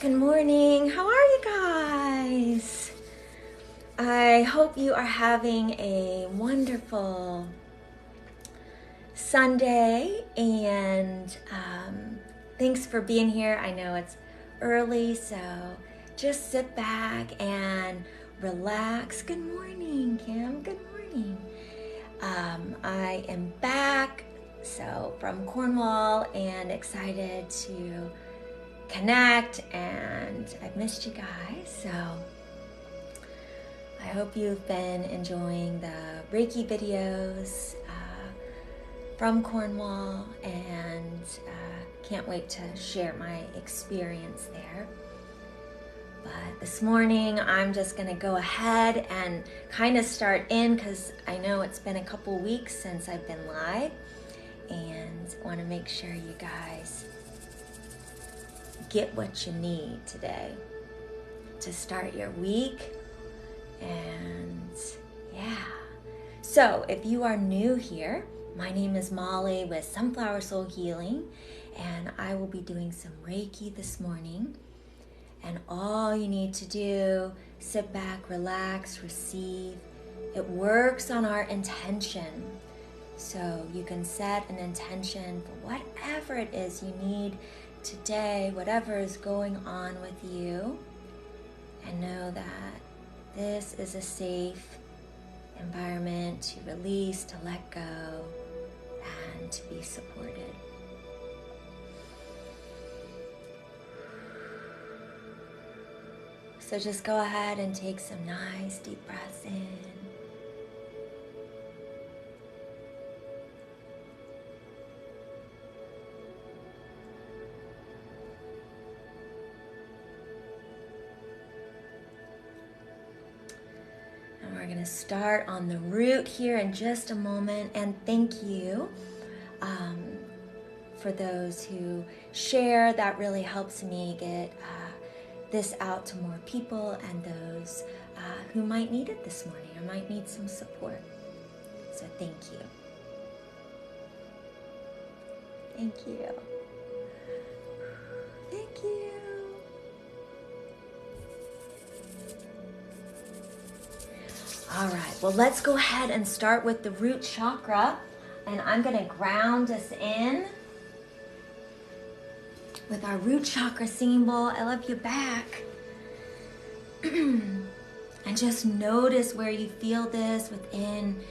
Good morning. How are you guys? I hope you are having a wonderful Sunday, and thanks for being here. I know it's early, so just sit back and relax. Good morning, Kim. Good morning. I am back, from Cornwall, and excited to connect, and I've missed you guys, so I hope you've been enjoying the Reiki videos from Cornwall, and can't wait to share my experience there. But this morning I'm just gonna go ahead and kind of start in, because I know it's been a couple weeks since I've been live, and want to make sure you guys get what you need today to start your week. And yeah, so if you are new here, my name is Molly with Sunflower Soul Healing, and I will be doing some Reiki this morning. And all you need to do, sit back, relax, receive. It works on our intention. So you can set an intention for whatever it is you need today, whatever is going on with you, and know that this is a safe environment to release, to let go, and to be supported. So just go ahead and take some nice deep breaths in. We're going to start on the root here in just a moment, and thank you for those who share. That really helps me get this out to more people, and those who might need it this morning or might need some support. So thank you. Thank you. Thank you. All right, well, let's go ahead and start with the root chakra, and I'm going to ground us in with our root chakra symbol. I love you back. And just notice where you feel this within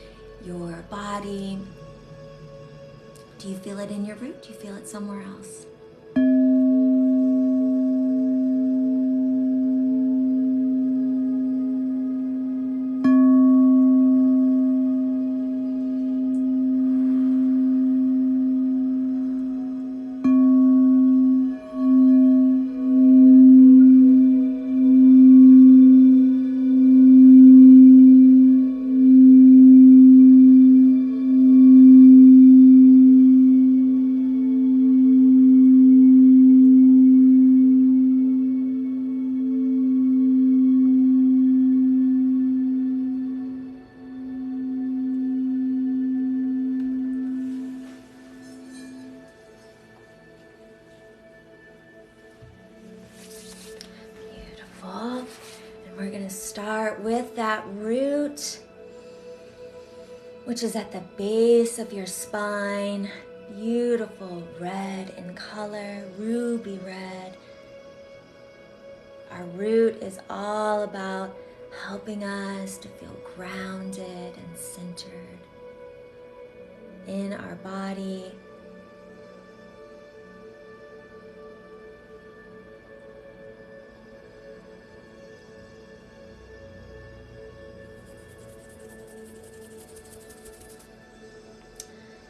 your body. Do you feel it in your root? Do you feel it somewhere else? We're going to start with that root, which is at the base of your spine. Beautiful red in color, ruby red. Our root is all about helping us to feel grounded and centered in our body.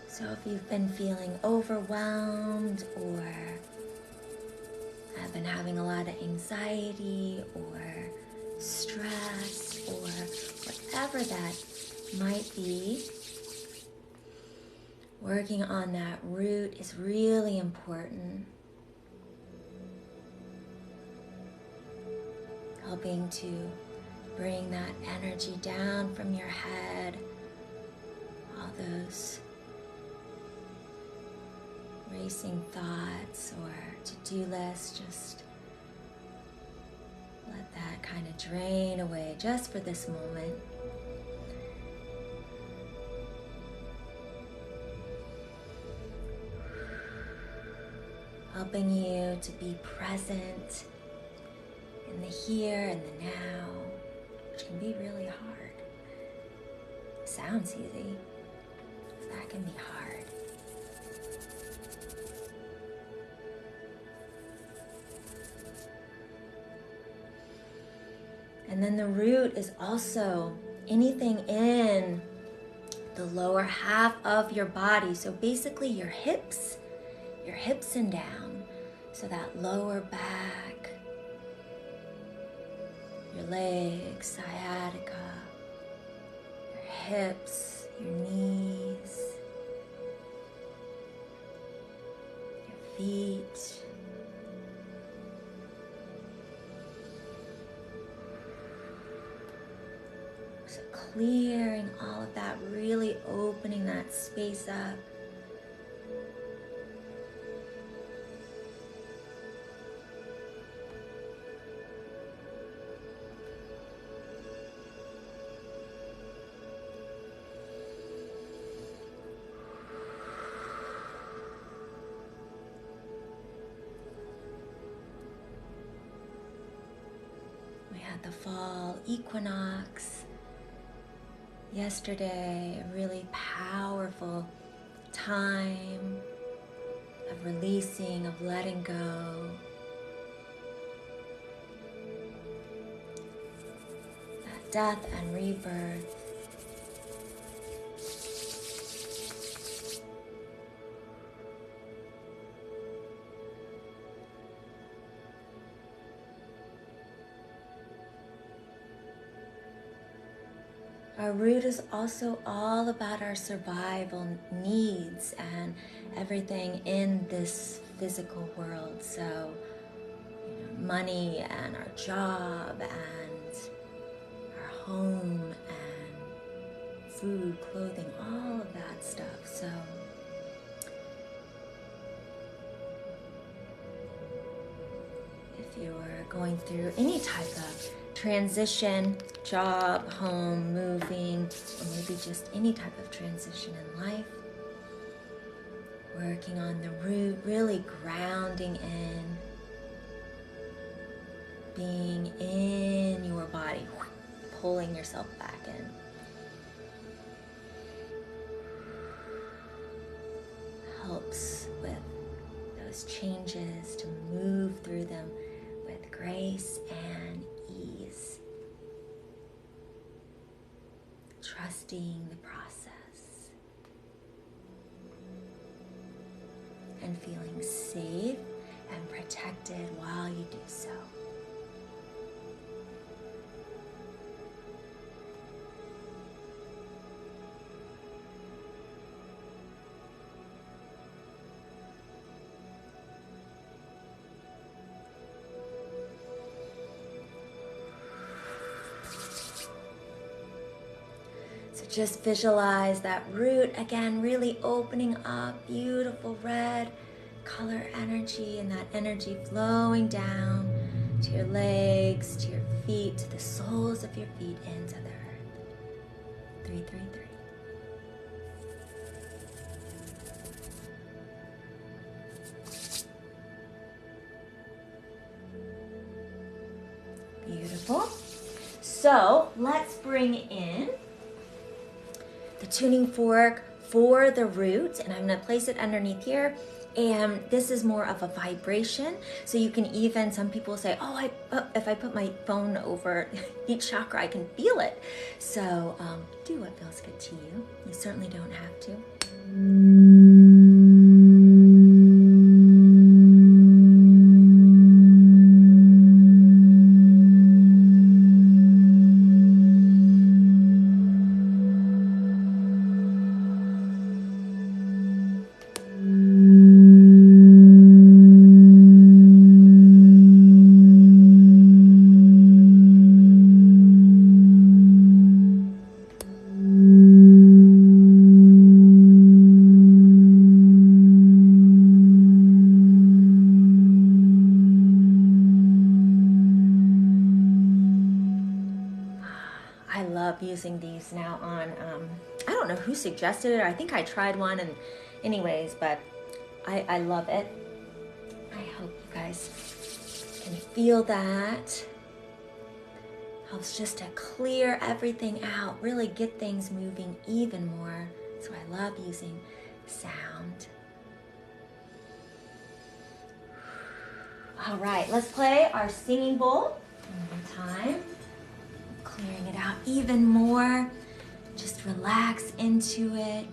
So if you've been feeling overwhelmed, or have been having a lot of anxiety or stress, or whatever that might be, working on that root is really important. Helping to bring that energy down from your head, all those racing thoughts or to-do lists, just that kind of drain away just for this moment. Helping you to be present in the here and the now, which can be really hard. Sounds easy, but that can be hard. And then the root is also anything in the lower half of your body. So basically your hips and down. So that lower back, your legs, sciatica, your hips, your knees, your feet. So clearing all of that, really opening that space up. The fall equinox yesterday, a really powerful time of releasing, of letting go. That death and rebirth. Our root is also all about our survival needs and everything in this physical world. So, money and our job and our home and food, clothing, all of that stuff. So, if you're going through any type of transition, job, home, moving, or maybe just any type of transition in life, working on the root, really grounding in, being in your body, pulling yourself back in. Helps with those changes to move through them with grace and ease. Trusting the process and feeling safe and protected while you do so. Just visualize that root again, really opening up, beautiful red color energy, and that energy flowing down to your legs, to your feet, to the soles of your feet, into the earth. 3, 3, 3. Beautiful. So let's bring in the tuning fork for the root, and I'm going to place it underneath here. And this is more of a vibration, so you can even, some people say, if I put my phone over each chakra, I can feel it. So do what feels good to you. You certainly don't have to. love using these now on, I don't know who suggested it. I think I tried one, and anyways, but I love it. I hope you guys can feel that. Helps just to clear everything out, really get things moving even more. So I love using sound. All right, let's play our singing bowl one more time. Clearing it out even more. Just relax into it.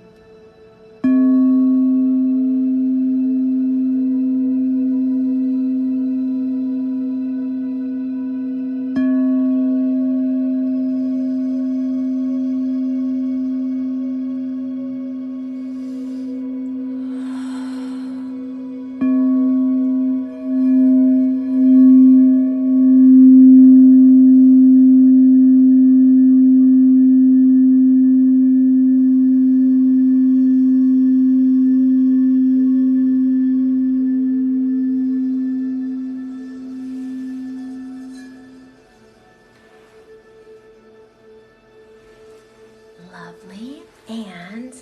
Lovely. And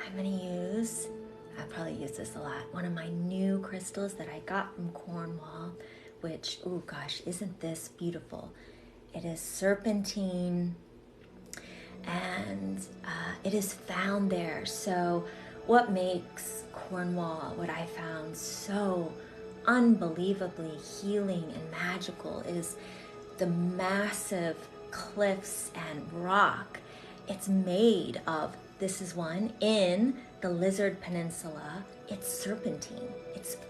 I'm going to use, I probably use this a lot, one of my new crystals that I got from Cornwall, which, oh gosh, isn't this beautiful? It is serpentine, and it is found there. So what makes Cornwall, what I found so unbelievably healing and magical, is the massive cliffs and rock. It's made of, this is one, in the Lizard Peninsula. It's serpentine.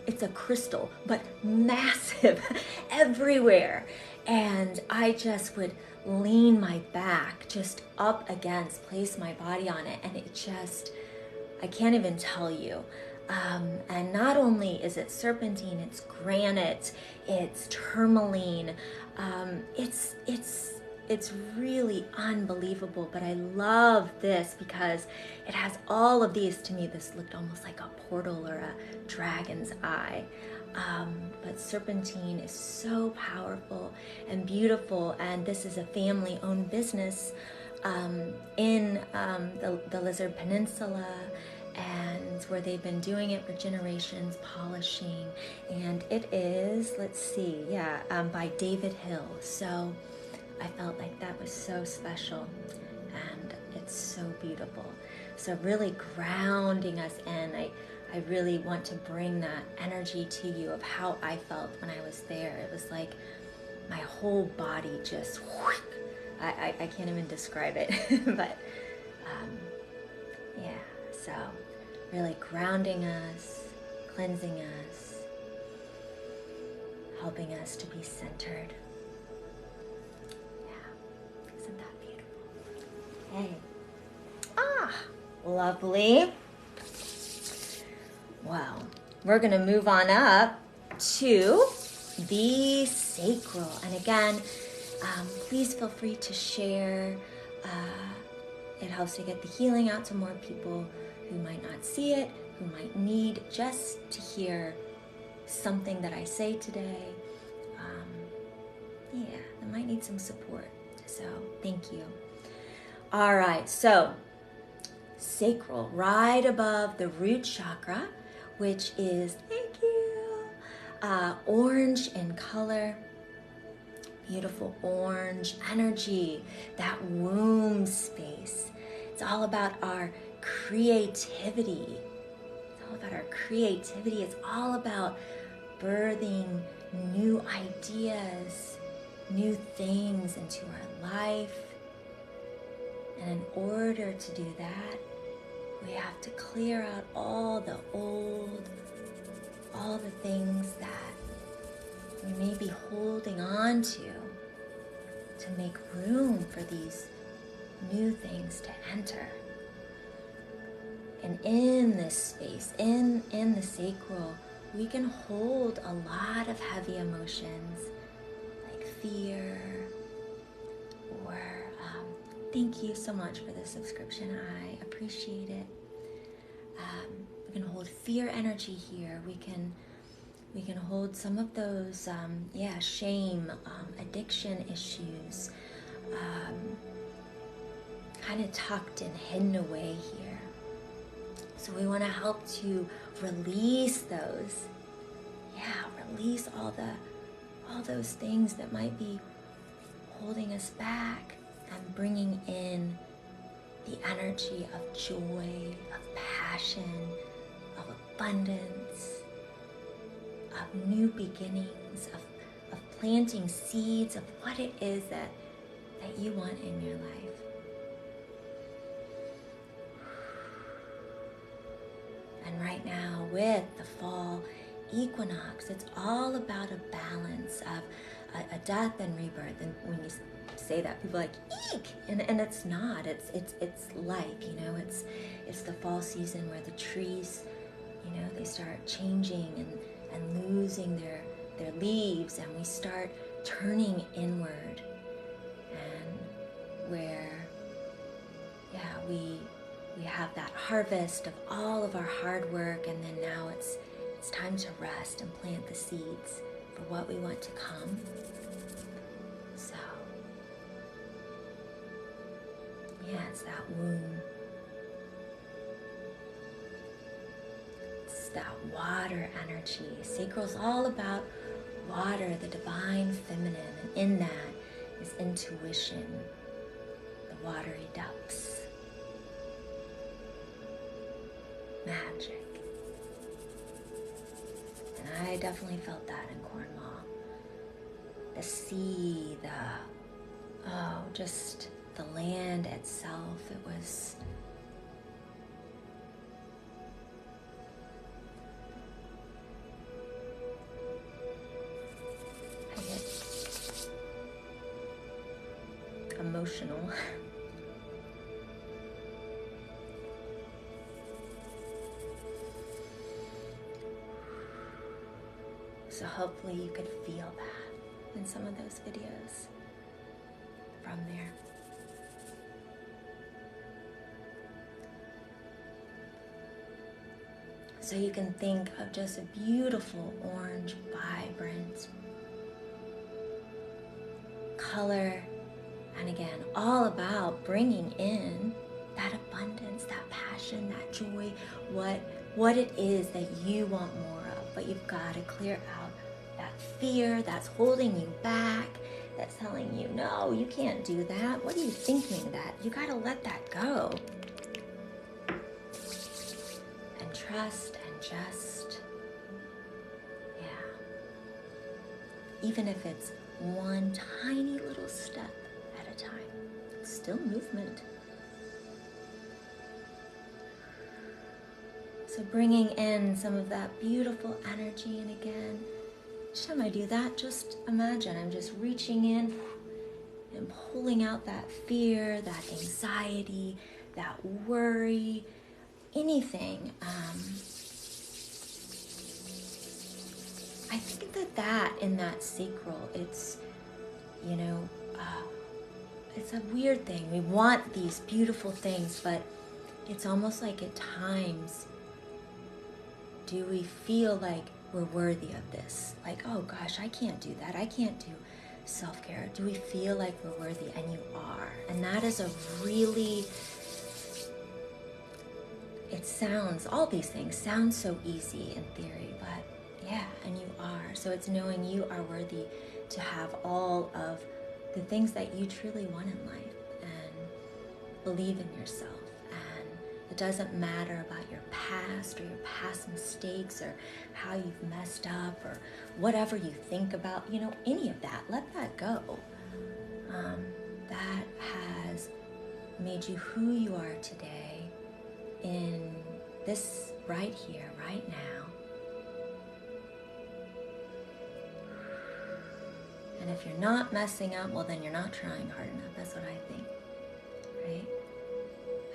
It's a crystal, but massive everywhere. And I just would lean my back just up against, place my body on it, and it just, I can't even tell you. And not only is it serpentine, it's granite, it's tourmaline, it's really unbelievable. But I love this because it has all of these. To me, this looked almost like a portal or a dragon's eye. But serpentine is so powerful and beautiful, and this is a family-owned business in the Lizard Peninsula, and where they've been doing it for generations, polishing. And it is, let's see, by David Hill. So I felt like that was so special, and it's so beautiful. So really grounding us in. I really want to bring that energy to you of how I felt when I was there. It was like my whole body just, I can't even describe it, but yeah, so really grounding us, cleansing us, helping us to be centered. Yeah, isn't that beautiful? Hey. Lovely. Well, we're going to move on up to the sacral. And again, please feel free to share. It helps to get the healing out to more people who might not see it, who might need just to hear something that I say today. They might need some support. So thank you. All right, so sacral, right above the root chakra, which is, thank you, orange in color. Beautiful orange energy, that womb space. It's all about our creativity. It's all about our creativity. It's all about birthing new ideas, new things into our life. And in order to do that, we have to clear out all the old, all the things that we may be holding on to make room for these new things to enter. And in this space, in the sacral, we can hold a lot of heavy emotions like fear, or thank you so much for the subscription. I appreciate it. We can hold fear energy here. We can hold some of those, shame, addiction issues, kind of tucked and hidden away here. So we want to help to release those. Yeah, release all those things that might be holding us back, and bringing in the energy of joy, of passion, of abundance, of new beginnings, of planting seeds of what it is that you want in your life. And right now, with the fall equinox, it's all about a balance of a death and rebirth. And when you say that, people are like, eek! And it's not. It's life, you know. It's the fall season where the trees, you know, they start changing and losing their leaves, and we start turning inward, and where, yeah, we have that harvest of all of our hard work, and then now it's time to rest and plant the seeds for what we want to come. So, yeah, it's that womb. It's that water energy. Sacral's all about water, the divine feminine, and in that is intuition, the watery depths, magic. And I definitely felt that in Cornwall. The sea, just the land itself, it was... I get emotional. So hopefully you could feel that in some of those videos from there. So you can think of just a beautiful orange, vibrant color. And again, all about bringing in that abundance, that passion, that joy, what it is that you want more of. But you've got to clear out that fear that's holding you back, that's telling you, no, you can't do that. What are you thinking that? You got to let that go. And trust and just, yeah. Even if it's one tiny little step at a time, it's still movement. So bringing in some of that beautiful energy, and again, each time I do that, just imagine I'm just reaching in and pulling out that fear, that anxiety, that worry, anything. I think that in that sacral, it's, you know, it's a weird thing. We want these beautiful things, but it's almost like at times, do we feel like we're worthy of this? Like, oh gosh, I can't do that. I can't do self-care. Do we feel like we're worthy? And you are. And that is a really, it sounds, all these things sound so easy in theory, but yeah, and you are. So it's knowing you are worthy to have all of the things that you truly want in life, and believe in yourself. It doesn't matter about your past or your past mistakes or how you've messed up or whatever you think about, you know, any of that. Let that go. That has made you who you are today in this right here, right now. And if you're not messing up, well, then you're not trying hard enough. That's what I think, right?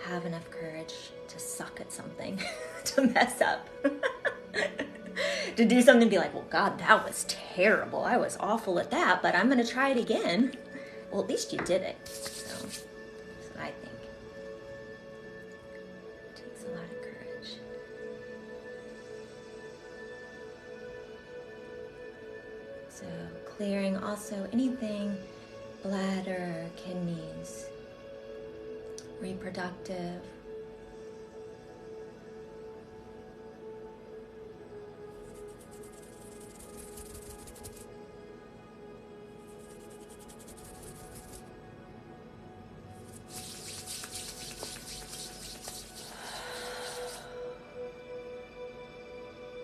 Have enough courage to suck at something, to mess up, to do something and be like, well, God, that was terrible. I was awful at that, but I'm going to try it again. Well, at least you did it. So that's what I think. It takes a lot of courage. So clearing also anything, bladder, kidneys, reproductive.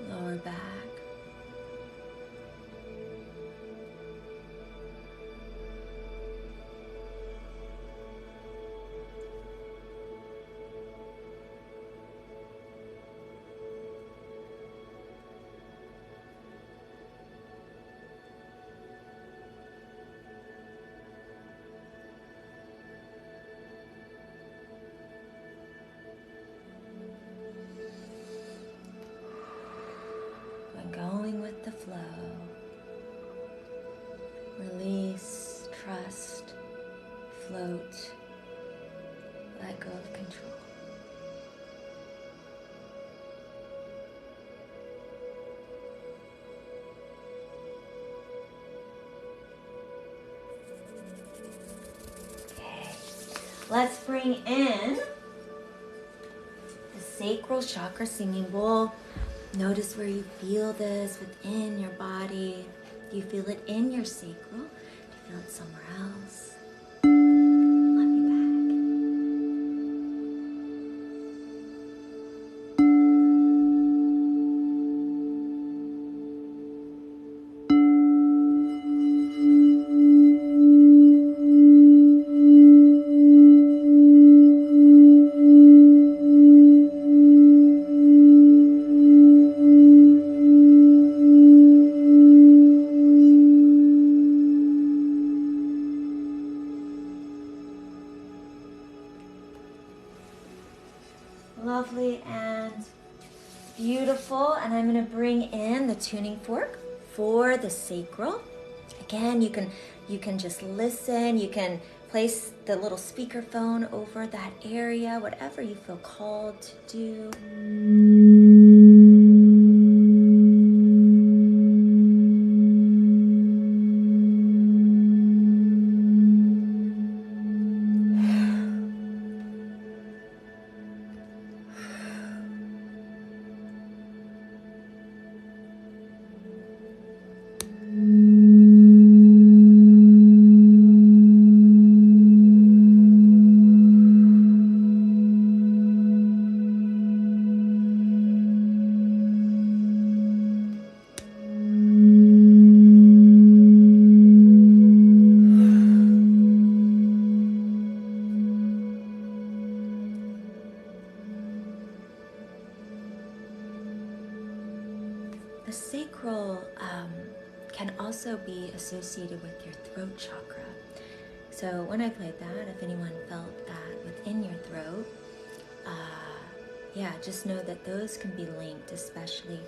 Lower back. Going with the flow. Release, trust, float, let go of control. Okay, let's bring in the sacral chakra singing bowl. Notice where you feel this within your body. Do you feel it in your sacral? Do you feel it somewhere else? Let me lovely and beautiful. And I'm going to bring in the tuning fork for the sacral. Again, you can just listen. You can place the little speakerphone over that area, whatever you feel called to do. The sacral can also be associated with your throat chakra. So when I played that, if anyone felt that within your throat, just know that those can be linked, especially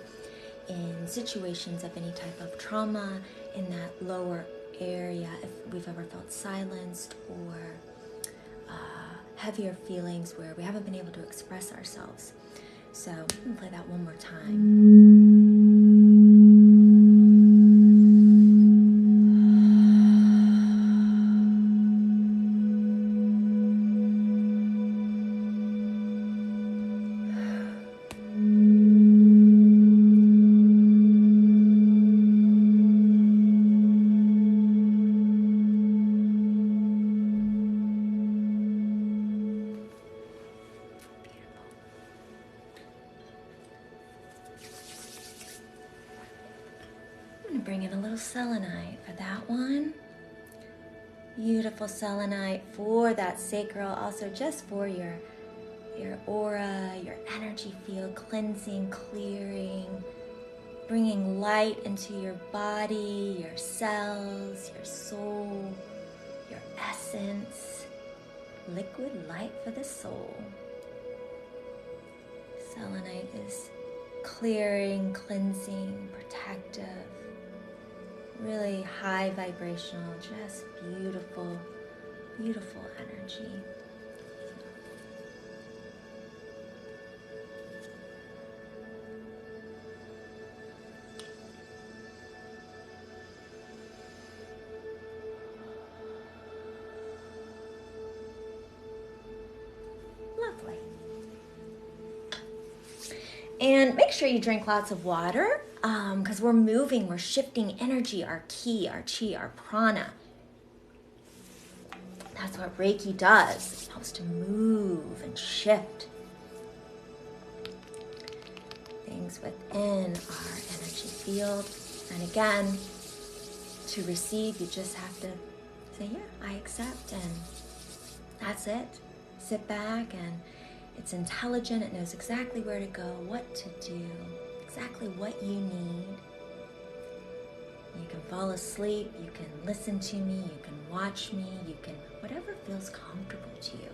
in situations of any type of trauma in that lower area. If we've ever felt silenced or heavier feelings where we haven't been able to express ourselves. So I'm gonna play that one more time. Bring in a little selenite for that one. Beautiful selenite for that sacral, also just for your aura, your energy field, cleansing, clearing, bringing light into your body, your cells, your soul, your essence. Liquid light for the soul. Selenite is clearing, cleansing, protective. Really high vibrational, just beautiful, beautiful energy. And make sure you drink lots of water because we're moving, we're shifting energy, our ki, our chi, our prana. That's what Reiki does. It helps to move and shift things within our energy field. And again, to receive, you just have to say, yeah, I accept, and that's it. Sit back, and it's intelligent. It knows exactly where to go, what to do, exactly what you need. You can fall asleep, you can listen to me, you can watch me, you can, whatever feels comfortable to you,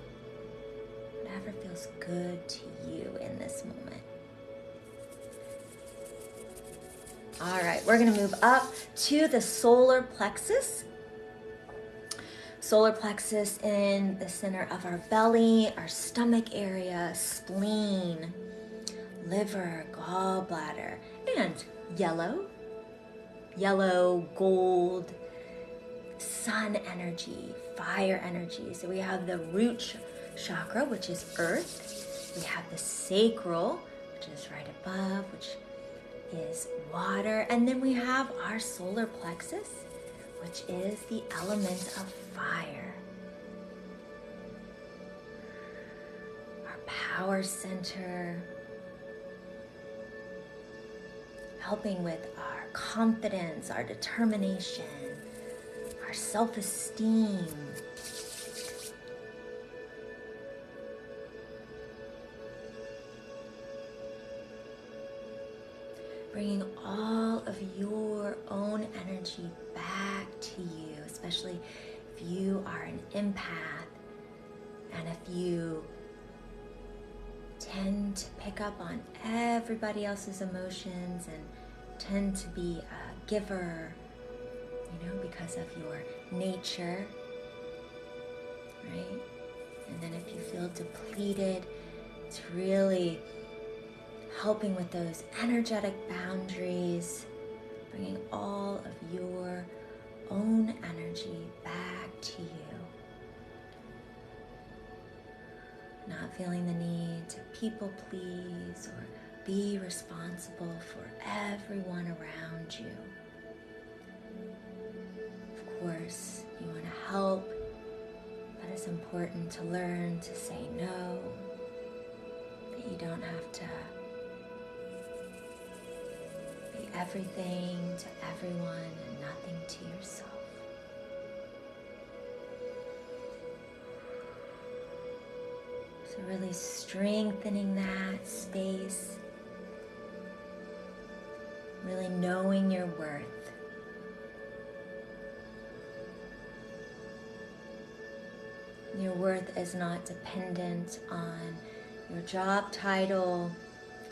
whatever feels good to you in this moment. All right, we're gonna move up to the solar plexus. Solar plexus in the center of our belly, our stomach area, spleen, liver, gallbladder, and yellow, gold, sun energy, fire energy. So we have the root chakra, which is earth. We have the sacral, which is right above, which is water. And then we have our solar plexus, which is the element of fire. Our power center, helping with our confidence, our determination, our self-esteem. Bringing all of your own energy back to you, especially if you are an empath and if you tend to pick up on everybody else's emotions and tend to be a giver, because of your nature, right? And then if you feel depleted, it's really helping with those energetic boundaries, bringing all of your own energy back to you. Not feeling the need to people please or be responsible for everyone around you. Of course, you want to help, but it's important to learn to say no, that you don't have to be everything to everyone and nothing to yourself. So really strengthening that space, really knowing your worth. Your worth is not dependent on your job title,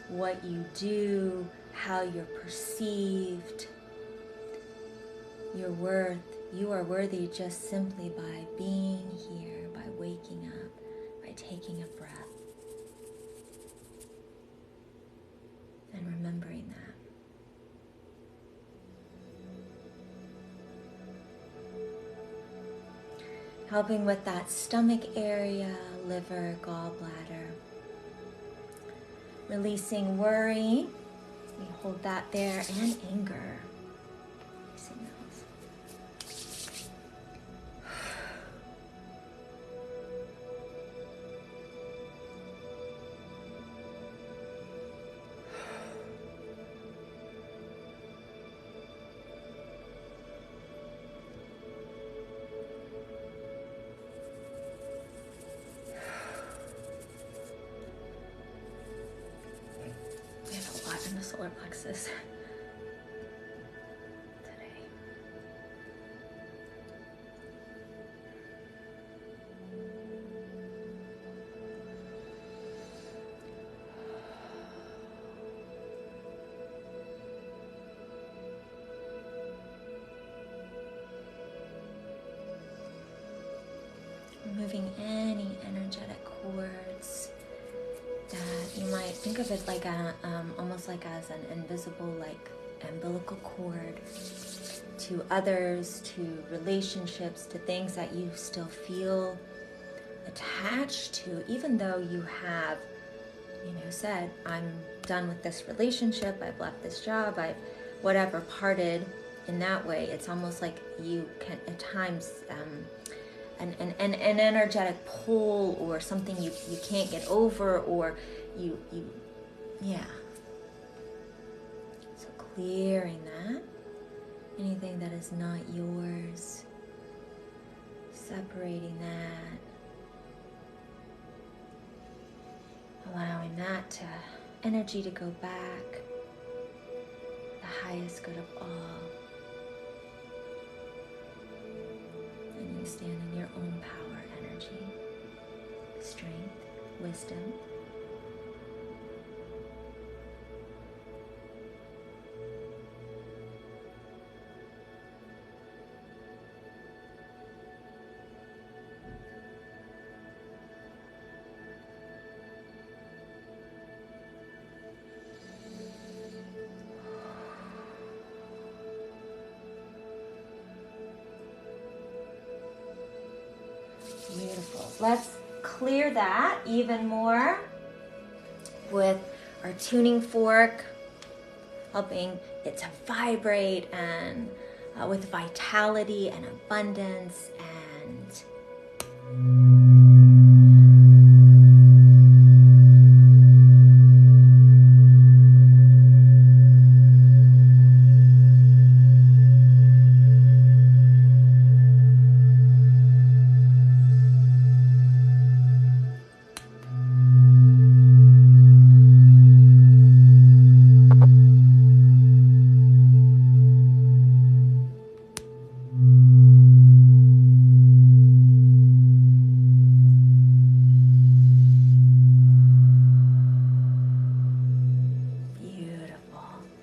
what you do, how you're perceived. Your worth, you are worthy just simply by being here, by waking up, by taking a breath, and remembering that. Helping with that stomach area, liver, gallbladder. Releasing worry. We hold that there, and anger. Releasing those. In the solar plexus today. Removing any energetic cords that you might think of it like almost like as an invisible, like umbilical cord to others, to relationships, to things that you still feel attached to, even though you have said, I'm done with this relationship, I've left this job, I've whatever, parted in that way, it's almost like you can at times an energetic pull or something you can't get over, or you yeah. So clearing that, anything that is not yours, separating that, allowing that energy to go back, the highest good of all. And you stand in your own power, energy, strength, wisdom. Beautiful. Let's clear that even more with our tuning fork, helping it to vibrate and with vitality and abundance and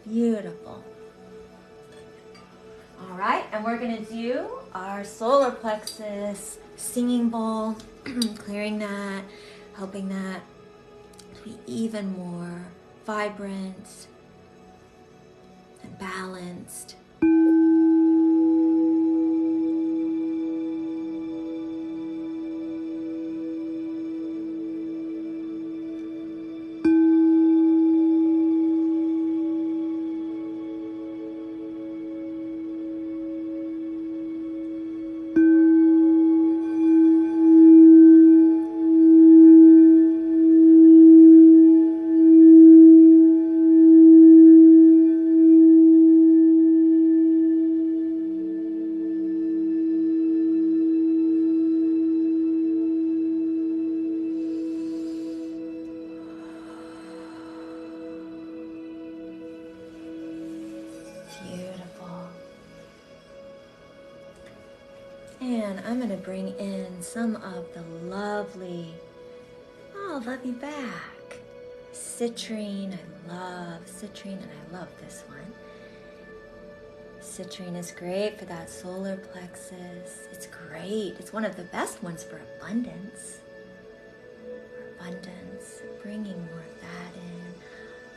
beautiful. All right, and we're gonna do our solar plexus singing bowl, clearing that, helping that to be even more vibrant and balanced. And I'm going to bring in some of the lovely, oh, love you back, citrine. I love citrine, and I love this one. Citrine is great for that solar plexus. It's great. It's one of the best ones for abundance. Abundance, bringing more of that in.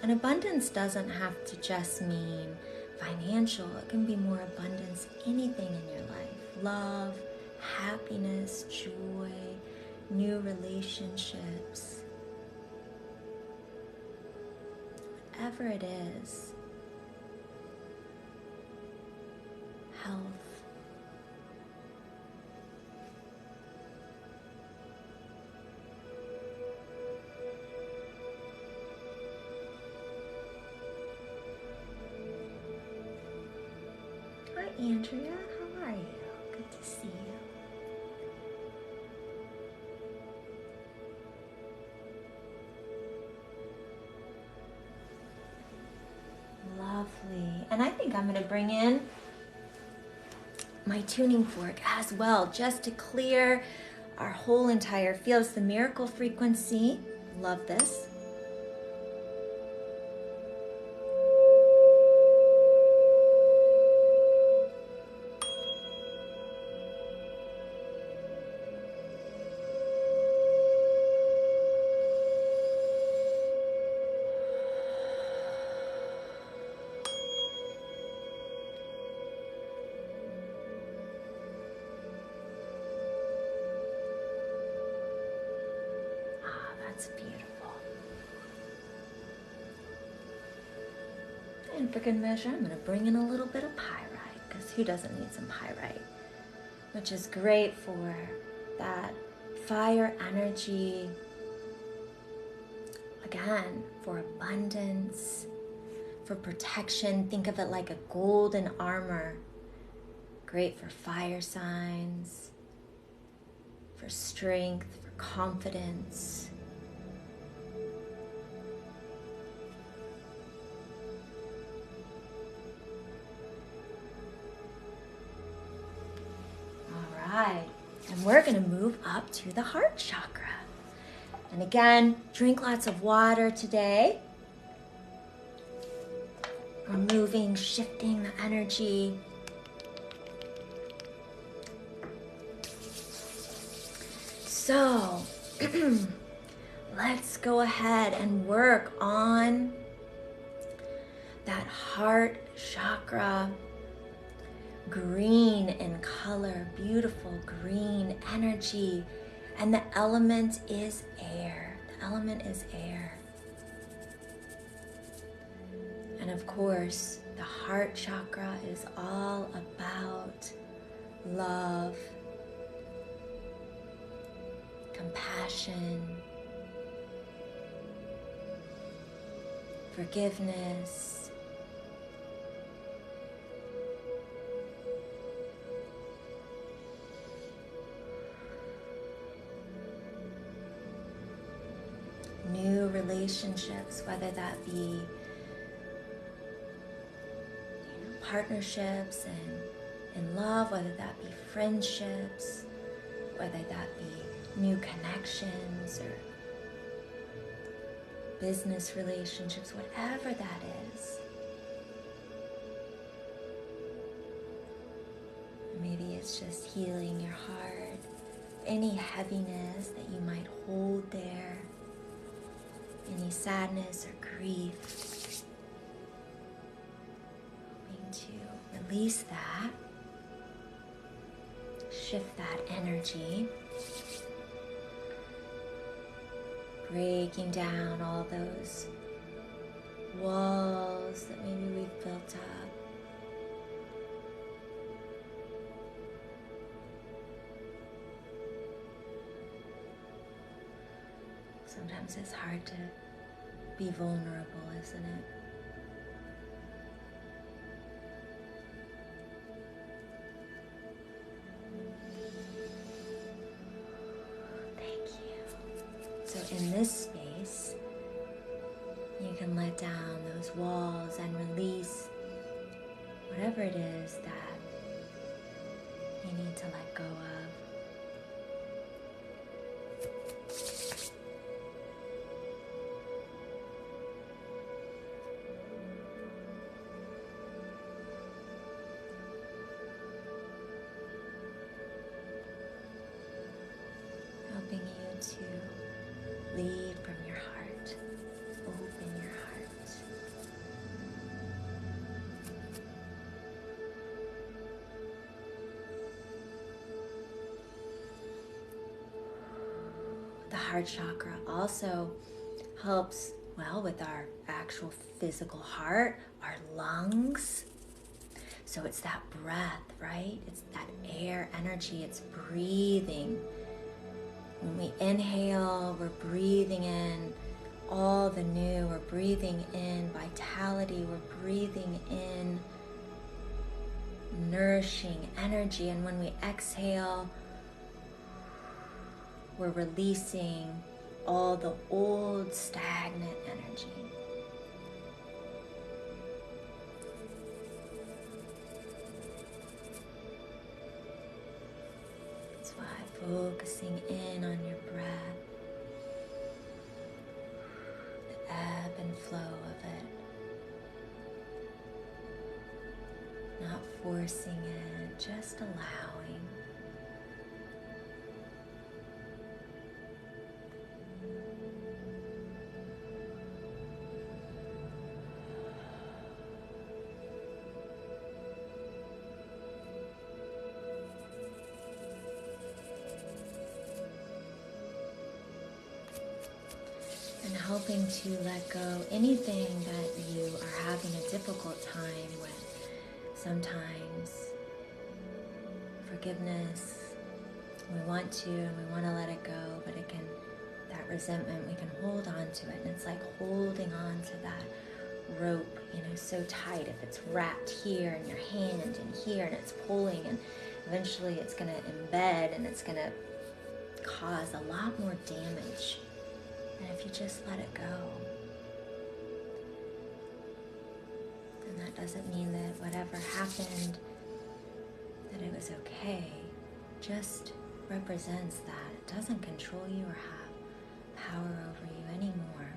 And abundance doesn't have to just mean financial. It can be more abundance, anything in your life. Love, happiness, joy, new relationships. Whatever it is. Health. Hi, Andrea. How are you? Good to see you. Lovely. And I think I'm going to bring in my tuning fork as well, just to clear our whole entire field. It's the miracle frequency. Love this. That's beautiful. And for good measure, I'm going to bring in a little bit of pyrite, because who doesn't need some pyrite? Which is great for that fire energy. Again, for abundance, for protection. Think of it like a golden armor. Great for fire signs, for strength, for confidence. All right, and we're going to move up to the heart chakra. And again, drink lots of water today. We're moving, shifting the energy. So, let's go ahead and work on that heart chakra. Green in color, beautiful green energy. And the element is air. The element is air. And of course, the heart chakra is all about love, compassion, forgiveness, new relationships, whether that be partnerships and in love, whether that be friendships, whether that be new connections or business relationships, whatever that is. Maybe it's just healing your heart, any heaviness that you might hold there, any sadness or grief. Hoping to release that, shift that energy, breaking down all those walls that maybe we've built up. Sometimes it's hard to be vulnerable, isn't it? Thank you. So in this space, you can let down those walls and release whatever it is that you need to let go of. Helping you to lead from your heart. Open your heart. The heart chakra also helps, well, with our actual physical heart, our lungs. So it's that breath, right? It's that air energy, it's breathing. When we inhale, we're breathing in all the new. We're breathing in vitality. We're breathing in nourishing energy. And when we exhale, we're releasing all the old stagnant energy. That's why focusing in on your breath, the ebb and flow of it, not forcing it, just allowing. and helping to let go anything that you are having a difficult time with. Sometimes forgiveness, we want to and we want to let it go, but it can, that resentment, we can hold on to it, and it's like holding on to that rope, so tight. If it's wrapped here in your hand and here, and it's pulling, and eventually it's going to embed and it's going to cause a lot more damage than if you just let it go. And that doesn't mean that whatever happened, that it was okay. Just represents that it doesn't control you or have power over you anymore.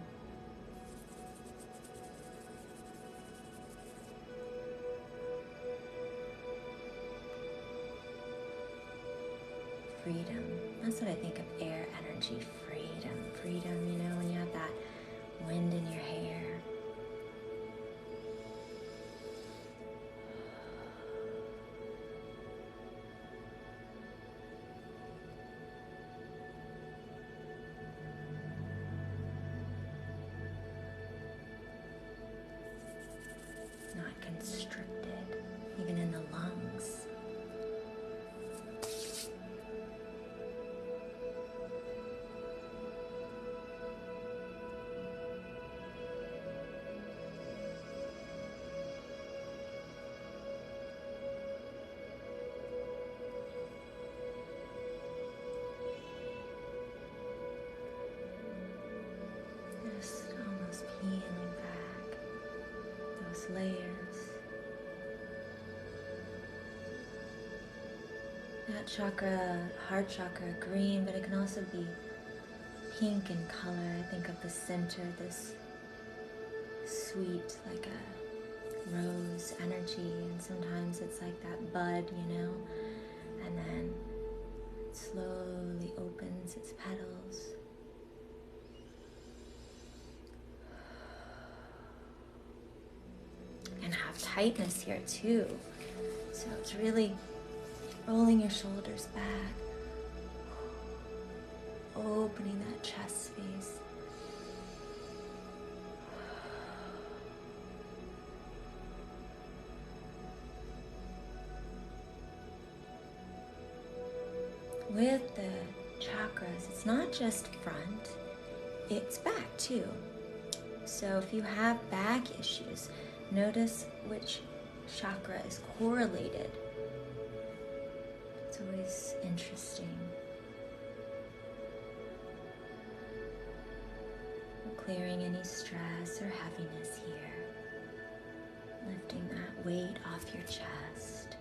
Freedom. That's what I think of air energy. Freedom, when you have that wind in your hair. Not constricted, even in the lungs. Just almost peeling back those layers. That chakra, heart chakra, green, but it can also be pink in color. I think of the center, this sweet, like a rose energy, and sometimes it's like that bud, and then it slowly opens its petals. And have tightness here too. So it's really rolling your shoulders back, opening that chest space. With the chakras, it's not just front, it's back too. So if you have back issues, notice which chakra is correlated. It's always interesting. Clearing any stress or heaviness here. Lifting that weight off your chest.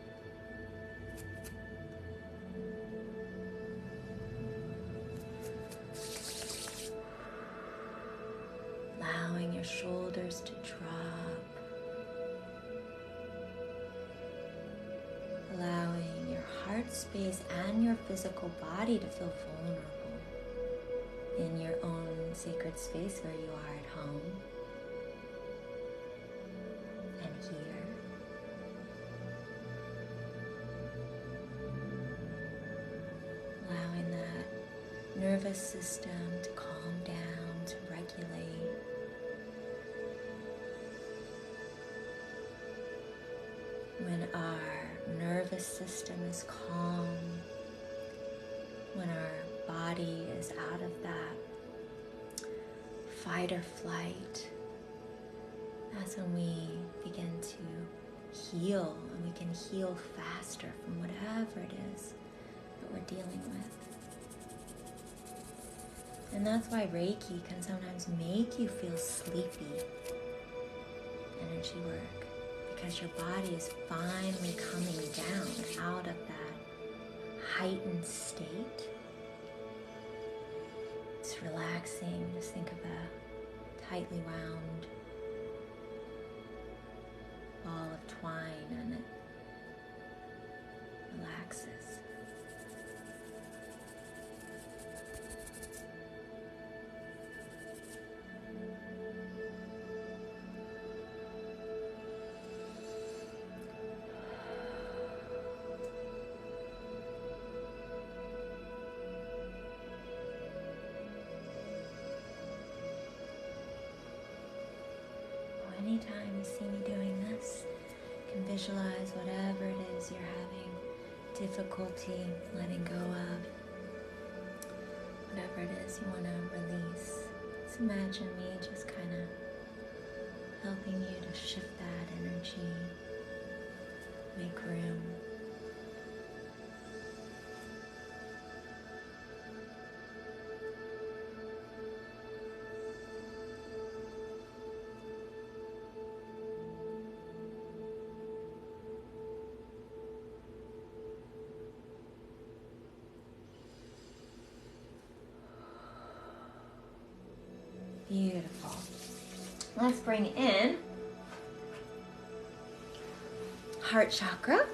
Allowing your shoulders to drop. Allowing your heart space and your physical body to feel vulnerable in your own sacred space where you are at home and here. Allowing that nervous system to calm down, to regulate. When our nervous system is calm, when our body is out of that fight or flight, that's when we begin to heal, and we can heal faster from whatever it is that we're dealing with. And that's why Reiki can sometimes make you feel sleepy energy work, because your body is finally coming down out of that heightened state. It's relaxing. Just think of a tightly wound ball of twine, and it relaxes. anytime you see me doing this, you can visualize whatever it is you're having difficulty letting go of. Whatever it is you want to release. Just imagine me just kind of helping you to shift that energy, make room. Beautiful. Let's bring in heart chakra.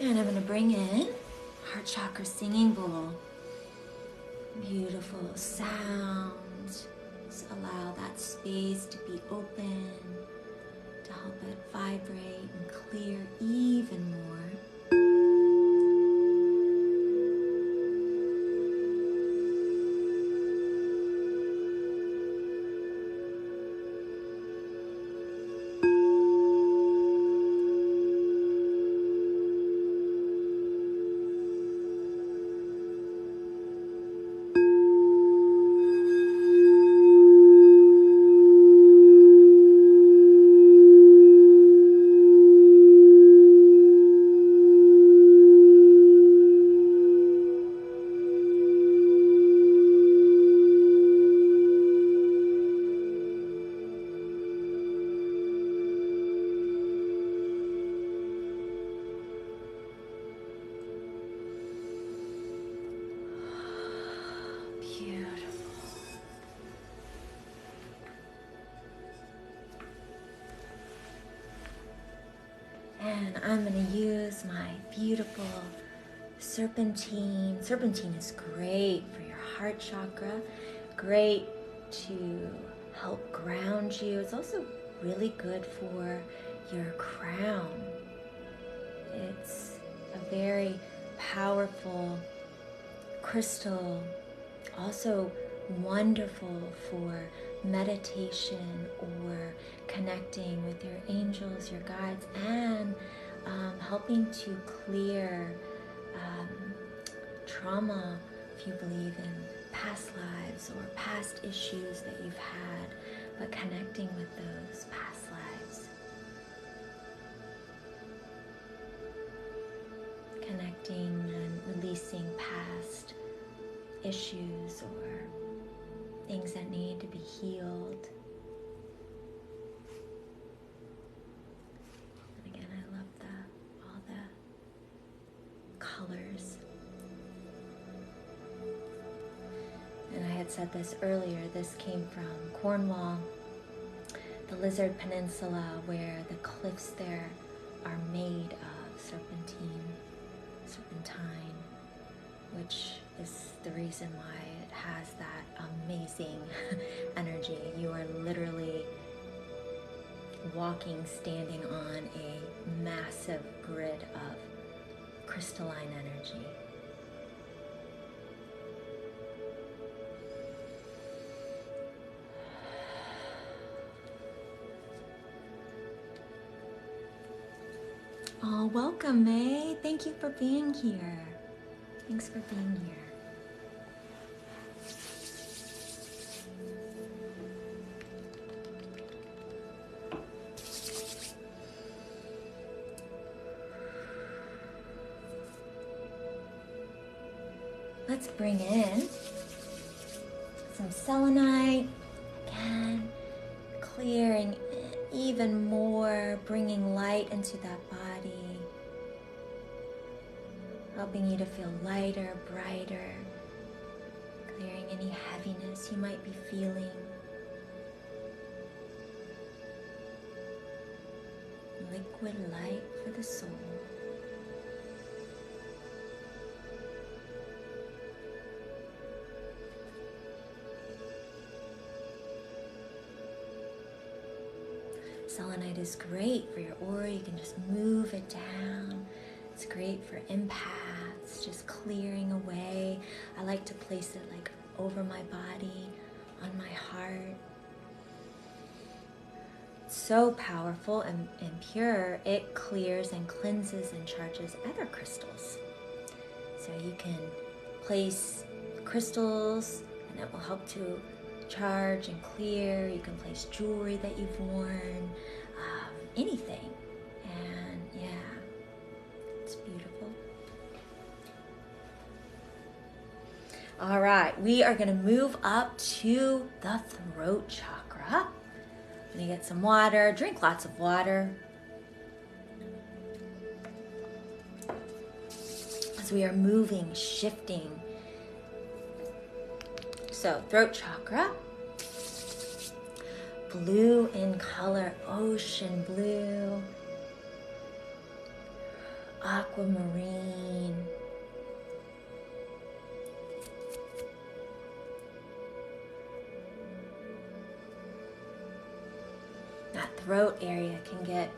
And I'm going to bring in heart chakra singing bowl. Beautiful sound. Just allow that space to be open, to help it vibrate and clear even more. And I'm going to use my beautiful serpentine. Serpentine is great for your heart chakra, great to help ground you. It's also really good for your crown. It's a very powerful crystal, also wonderful for meditation or connecting with your angels, your guides, and helping to clear trauma, if you believe in past lives or past issues that you've had, but connecting with those past lives. Connecting and releasing past issues or things that need to be healed. And again, I love all the colors. And I had said this earlier, this came from Cornwall, the Lizard Peninsula, where the cliffs there are made of serpentine, which is the reason why it has that amazing energy. You are literally standing on a massive grid of crystalline energy. Oh, welcome, May. Thank you for being here. Thanks for being here. let's bring in some selenite. Again, clearing even more, bringing light into that body, helping you to feel lighter, brighter, clearing any heaviness you might be feeling. Liquid light for the soul. Selenite is great for your aura. You can just move it down. It's great for empaths, just clearing away. I like to place it like over my body, on my heart. It's so powerful and pure. It clears and cleanses and charges other crystals. So you can place crystals and it will help to charge and clear. You can place jewelry that you've worn, anything. And yeah, it's beautiful. All right, we are going to move up to the throat chakra. I'm going to get some water, drink lots of water. As we are moving, shifting. So, throat chakra, blue in color, ocean blue, aquamarine, that throat area can get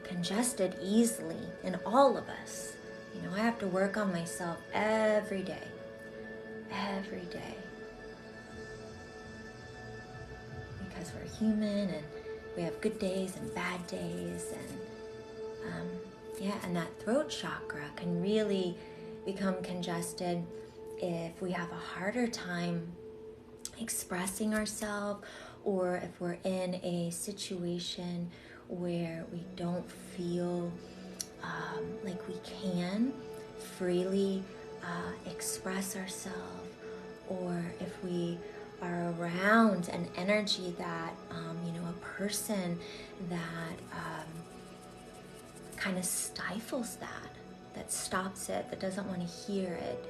congested easily in all of us. You know, I have to work on myself every day. Because we're human and we have good days and bad days, and and that throat chakra can really become congested if we have a harder time expressing ourselves, or if we're in a situation where we don't feel like we can freely express ourselves, or if we are around an energy that, a person that kind of stifles that stops it, that doesn't want to hear it.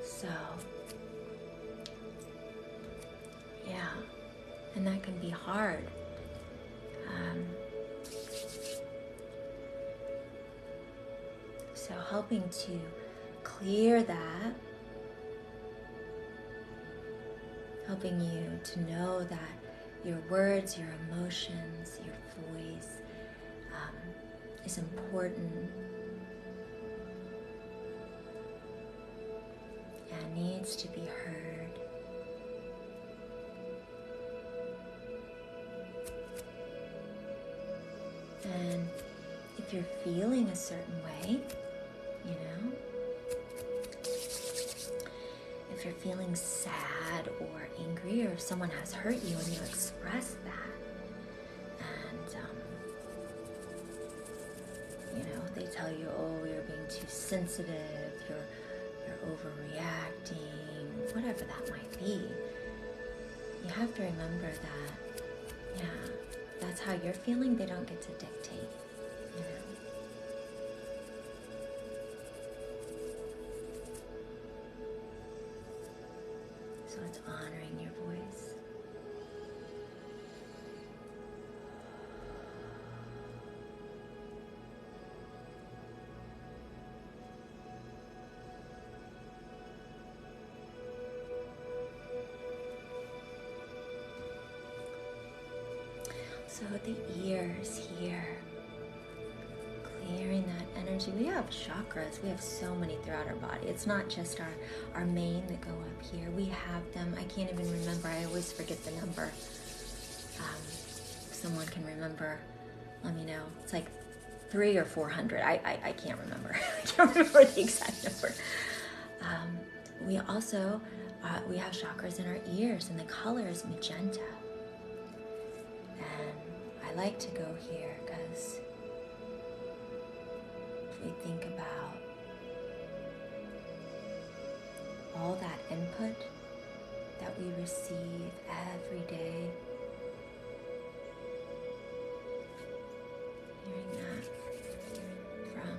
So, yeah, and that can be hard. So helping to clear that, helping you to know that your words, your emotions, your voice is important and needs to be heard. And if you're feeling a certain way, if you're feeling sad or angry, or if someone has hurt you and you express that, and they tell you, oh, you're being too sensitive, you're overreacting, whatever that might be, you have to remember that, that's how you're feeling. They don't get to dictate, So it's honoring your voice. So the ears here, clearing that energy. We have chakras. We have so many throughout our body. It's not just our main that go up here. We have them. I can't even remember. I always forget the number. If someone can remember, let me know. It's like 300 or 400. I can't remember. I can't remember the exact number. We also, we have chakras in our ears, and the color is magenta. And I like to go here because if we think about all that input that we receive every day, hearing that from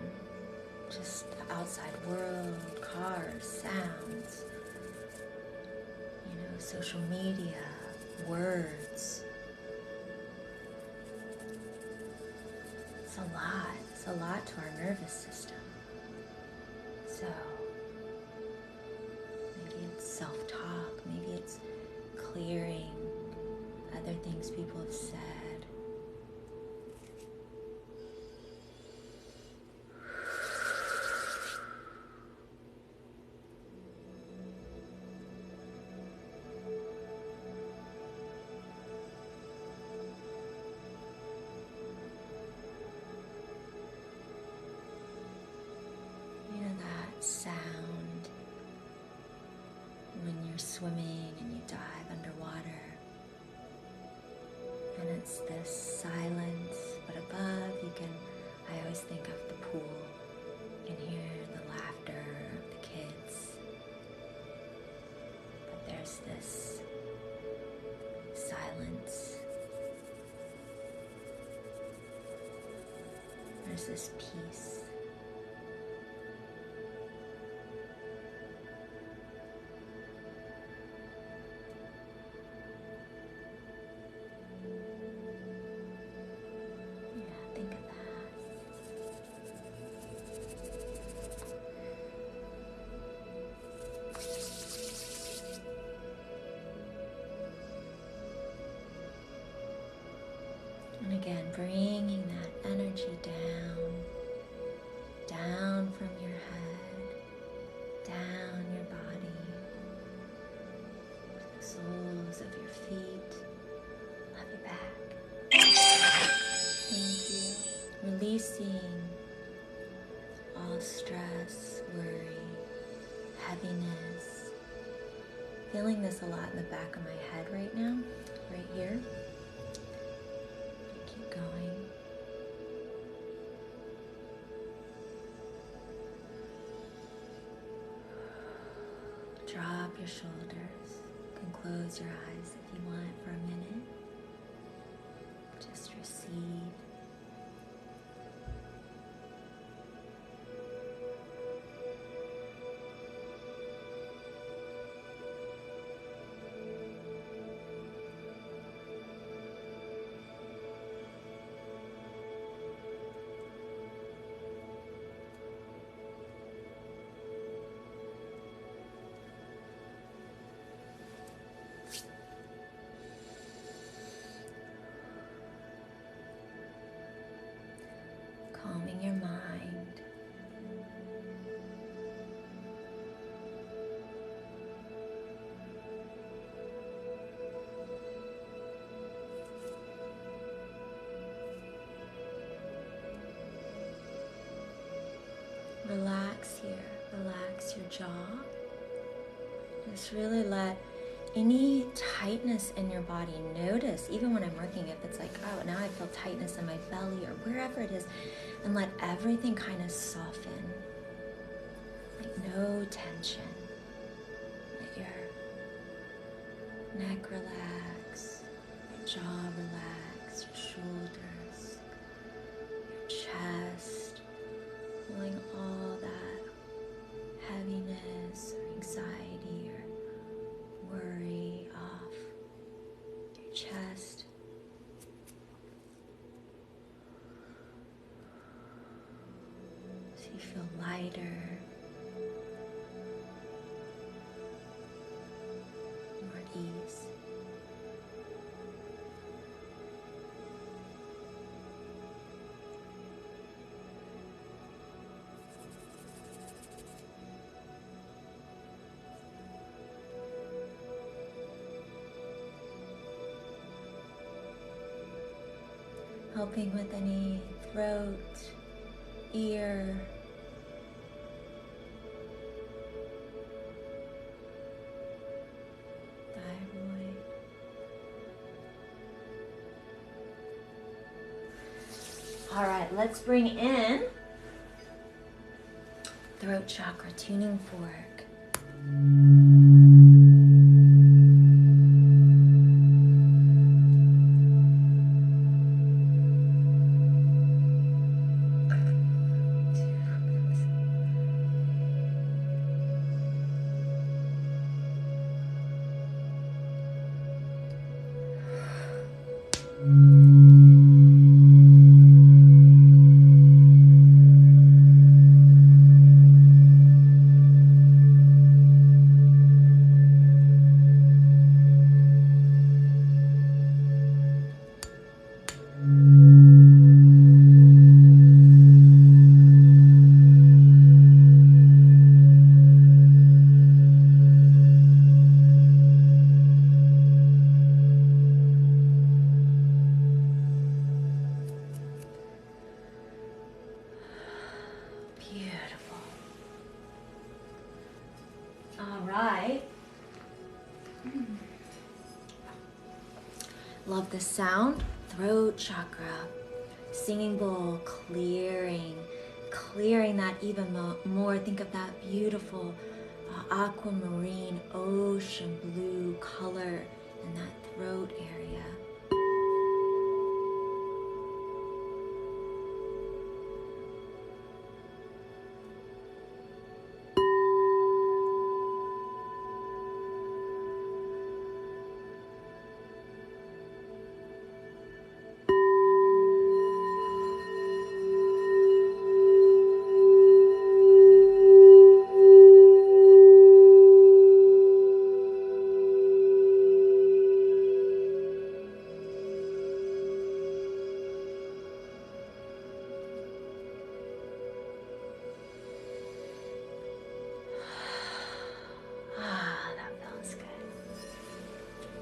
just the outside world, cars, sounds, social media, words. It's a lot. It's a lot to our nervous system. So maybe it's self-talk, maybe it's clearing other things people have said. Sound when you're swimming and you dive underwater, and it's this silence, but above I always think of the pool. You can hear the laughter of the kids, but there's this silence. There's this peace. And again, bringing that energy down from your head, down your body, to the soles of your feet. Love you back. Thank you. Releasing all stress, worry, heaviness. Feeling this a lot in the back of my head right now, right here. Going. Drop your shoulders. You can close your eyes if you want for a minute. Just receive. Calming your mind. Relax here. Relax your jaw. Just really let any tightness in your body, notice, even when I'm working, if it's like, oh, now I feel tightness in my belly or wherever it is, and let everything kind of soften. Like no tension. Let your neck relax, your jaw relax, your shoulders, your chest, pulling all that heaviness or anxiety or worry off your chest. So you feel lighter, more at ease. Helping with any throat, ear, thyroid. All right, let's bring in throat chakra tuning fork. Beautiful. All right. Love the sound. Throat chakra. Singing bowl, clearing that even more. Think of that beautiful aquamarine, ocean blue color in that throat area.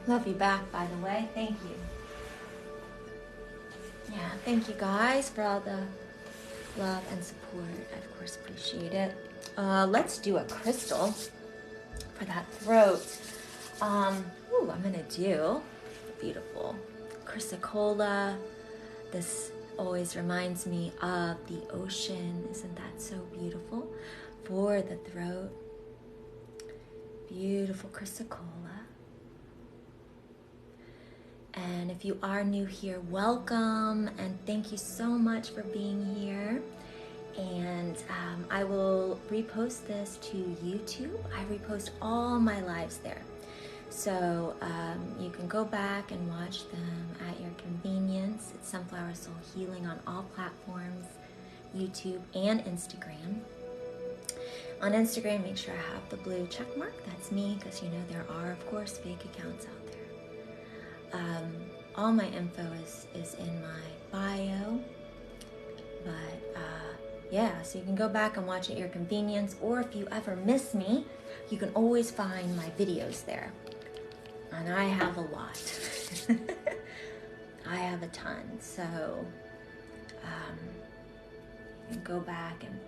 Love you back, by the way. Thank you. Yeah, thank you guys for all the love and support. I, of course, appreciate it. Let's do a crystal for that throat. I'm going to do beautiful chrysocolla. This always reminds me of the ocean. Isn't that so beautiful? For the throat. Beautiful chrysocolla. And if you are new here, welcome, and thank you so much for being here. And I will repost this to YouTube. I repost all my lives there. So you can go back and watch them at your convenience. It's Sunflower Soul Healing on all platforms, YouTube and Instagram. On Instagram, make sure I have the blue check mark. That's me, because you know there are, of course, fake accounts out there. All my info is in my bio, but yeah, so you can go back and watch at your convenience, or if you ever miss me, you can always find my videos there, and I have a lot. I have a ton, so you can go back and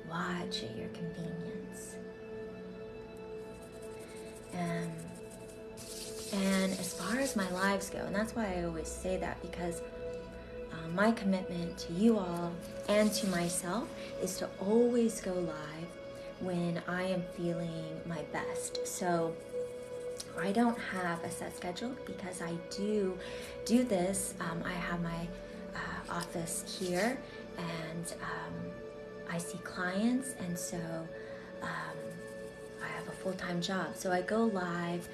watch at your convenience. And as far as my lives go, and that's why I always say that, because my commitment to you all and to myself is to always go live when I am feeling my best. So I don't have a set schedule, because I do this. I have my office here, and I see clients, and so I have a full-time job. So I go live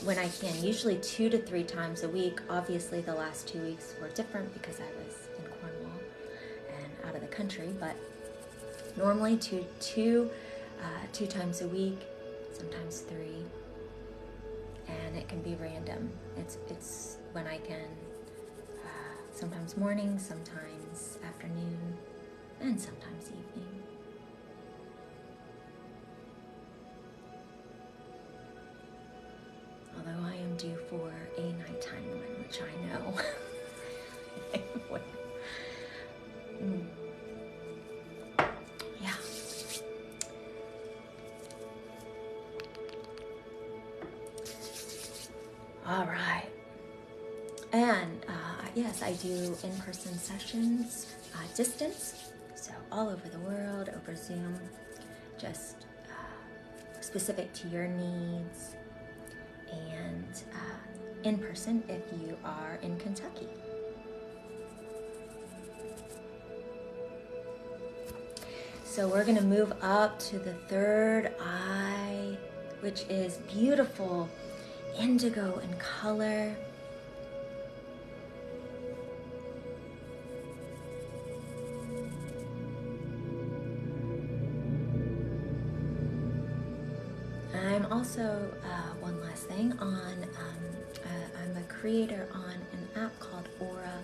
when I can, usually 2 to 3 times a week. Obviously, the last 2 weeks were different because I was in Cornwall and out of the country, but normally two times a week, sometimes 3, and it can be random. It's when I can, sometimes morning, sometimes afternoon, and sometimes evening. Although I am due for a nighttime one, which I know. Yeah. All right. And yes, I do in-person sessions, distance, so all over the world, over Zoom. just specific to your needs, and in person if you are in Kentucky. So we're going to move up to the third eye, which is beautiful indigo in color. I'm also, one last thing, I'm a creator on an app called Aura,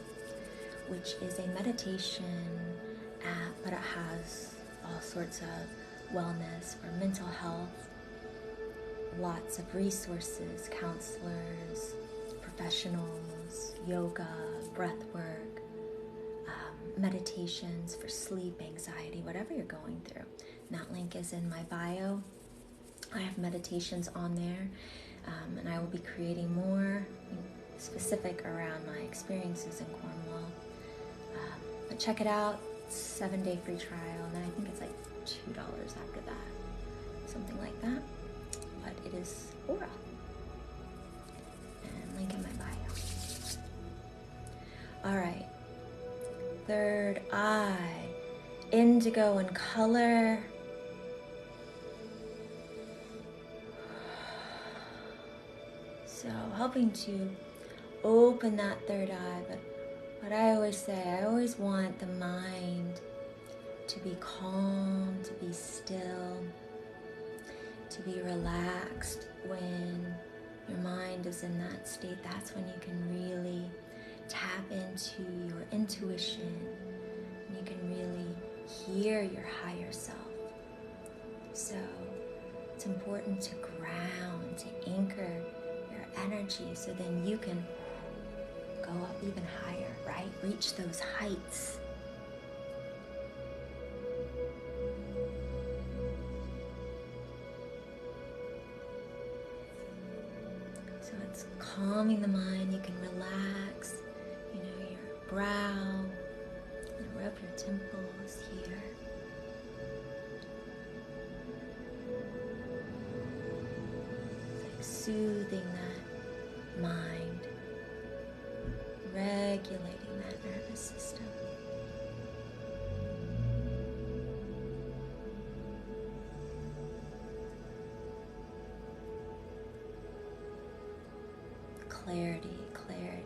which is a meditation app, but it has all sorts of wellness for mental health, lots of resources, counselors, professionals, yoga, breath work, meditations for sleep, anxiety, whatever you're going through. And that link is in my bio. I have meditations on there, and I will be creating more specific around my experiences in Cornwall. But check it out, 7-day free trial, and then I think it's like $2 after that, something like that. But it is Aura, and link in my bio. All right, third eye, indigo in color. So helping to open that third eye, but what I always say, I always want the mind to be calm, to be still, to be relaxed. When your mind is in that state, that's when you can really tap into your intuition, and you can really hear your higher self. So it's important to ground, to anchor your energy, so then you can go up even higher, right? Reach those heights. So it's calming the mind. You can relax, your brow, and rub your temples here. It's like soothing that mind, regulating that nervous system. Clarity, right?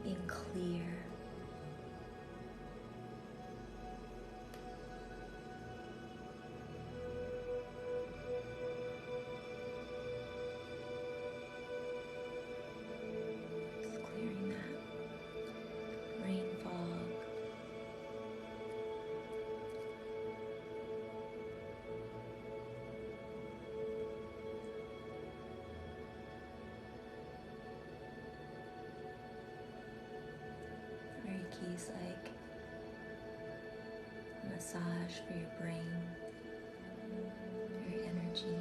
Being clear. Just clearing that rain fog. Reiki is like a massage for your brain, for your energy.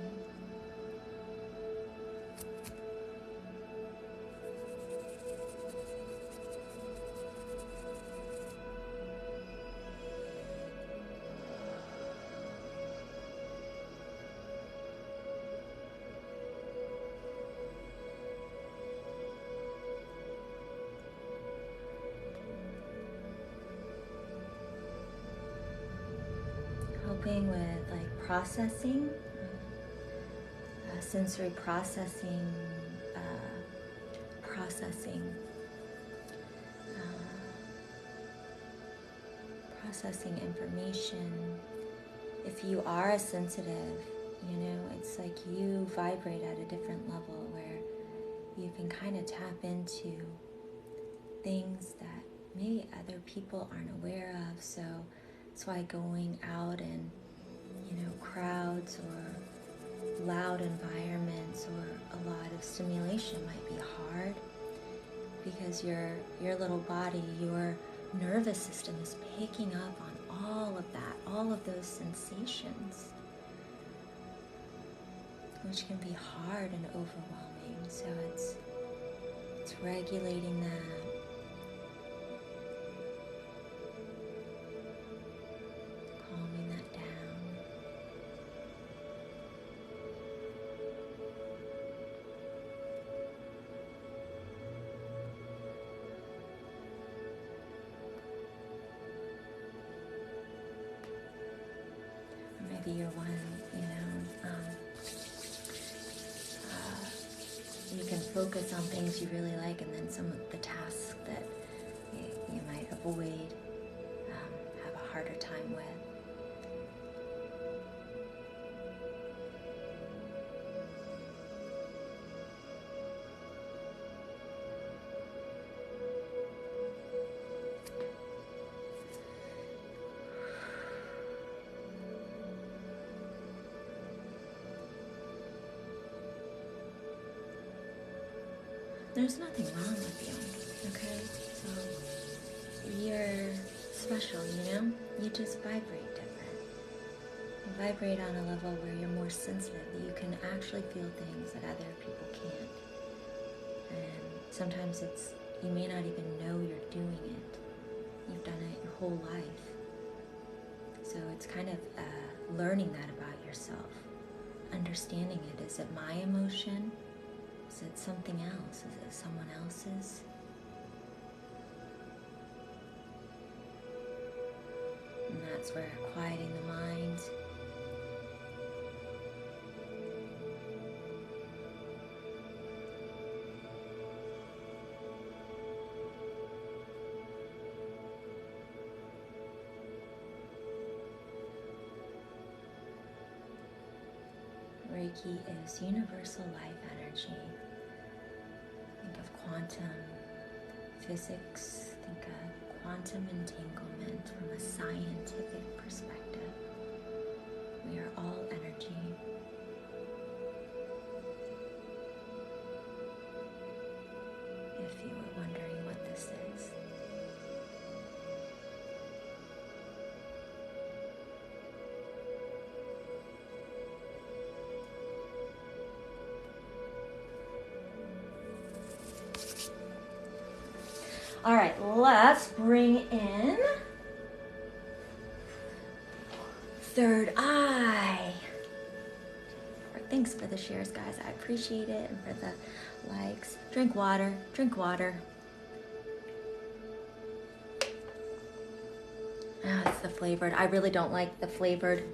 Helping with like processing, sensory processing, processing information. If you are a sensitive, it's like you vibrate at a different level where you can kind of tap into things that maybe other people aren't aware of. So that's why going out in, crowds or loud environments or a lot of stimulation might be hard, because your little body, your nervous system is picking up on all of that, all of those sensations, which can be hard and overwhelming. So it's regulating that. Calming that down. hobby or when, you can focus on things you really like, and then some of the tasks that you might avoid, have a harder time with. There's nothing wrong with you, okay? So you're special, You just vibrate different. You vibrate on a level where you're more sensitive, that you can actually feel things that other people can't. And sometimes you may not even know you're doing it. You've done it your whole life. So it's kind of learning that about yourself, understanding it. Is it my emotion? Is it something else? Is it someone else's? And that's where quieting the mind. Reiki is universal life energy. Think of quantum physics, think of quantum entanglement from a scientific perspective. We are all energy. If you were wondering what this is. All right, let's bring in third eye. Thanks for the shares, guys. I appreciate it, and for the likes. Drink water, drink water. Oh, it's the flavored. I really don't like the flavored,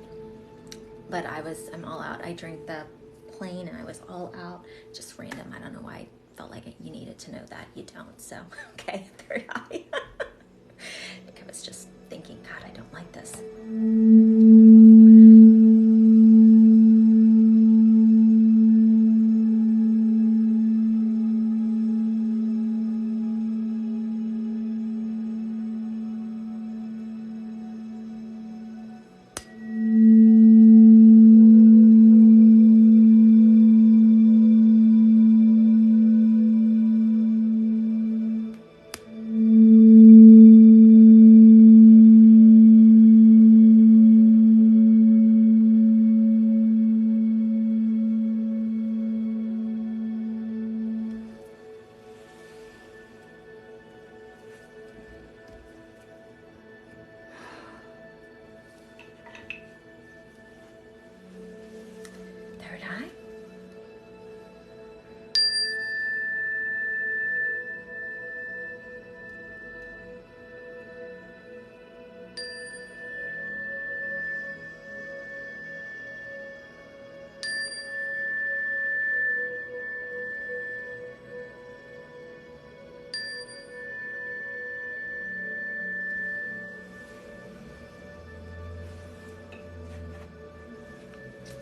but I'm all out. I drink the plain and I was all out. Just random. I don't know why. Felt like you needed to know that. You don't. So, okay, third eye. I was just thinking, God, I don't like this.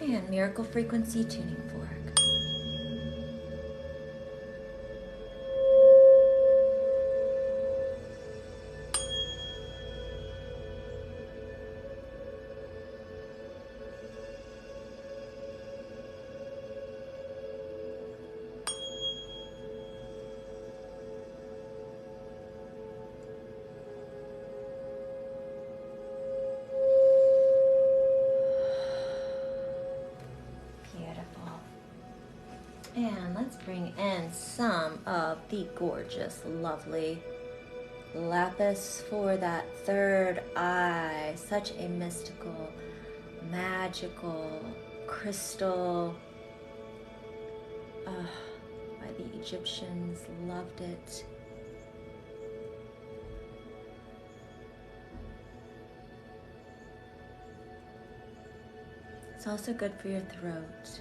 And miracle frequency tuning fork. And let's bring in some of the gorgeous, lovely lapis for that third eye. Such a mystical, magical crystal. Why the Egyptians loved it. It's also good for your throat.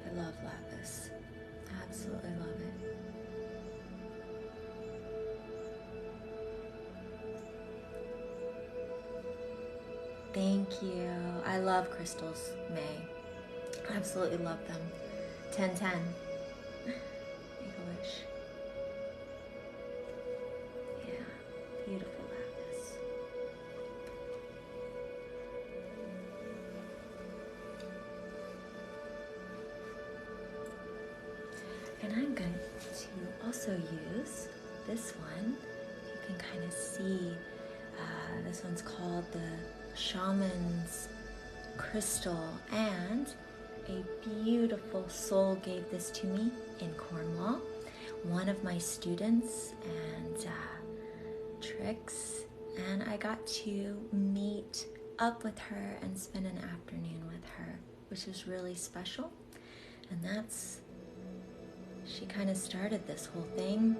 I love lapis. Absolutely love it. Thank you. I love crystals, May. Absolutely love them. 10/10. Make a wish. Yeah, beautiful lapis. And I'm going to also use this one. You can kind of see, this one's called the Shaman's Crystal, and a beautiful soul gave this to me in Cornwall. One of my students and Trix, and I got to meet up with her and spend an afternoon with her, which is really special. And she kind of started this whole thing.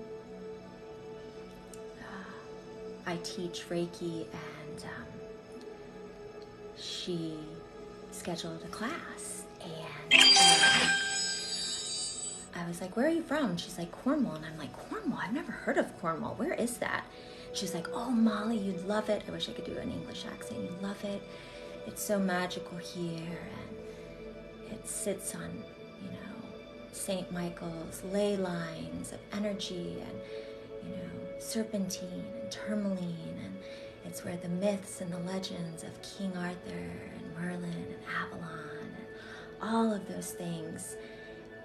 I teach Reiki, and she scheduled a class, and I was like, where are you from? She's like, Cornwall. And I'm like, Cornwall? I've never heard of Cornwall. Where is that? She's like, oh, Molly, you'd love it. I wish I could do an English accent. You'd love it. It's so magical here, and it sits on, St. Michael's ley lines of energy, and, serpentine and tourmaline, and it's where the myths and the legends of King Arthur and Merlin and Avalon and all of those things.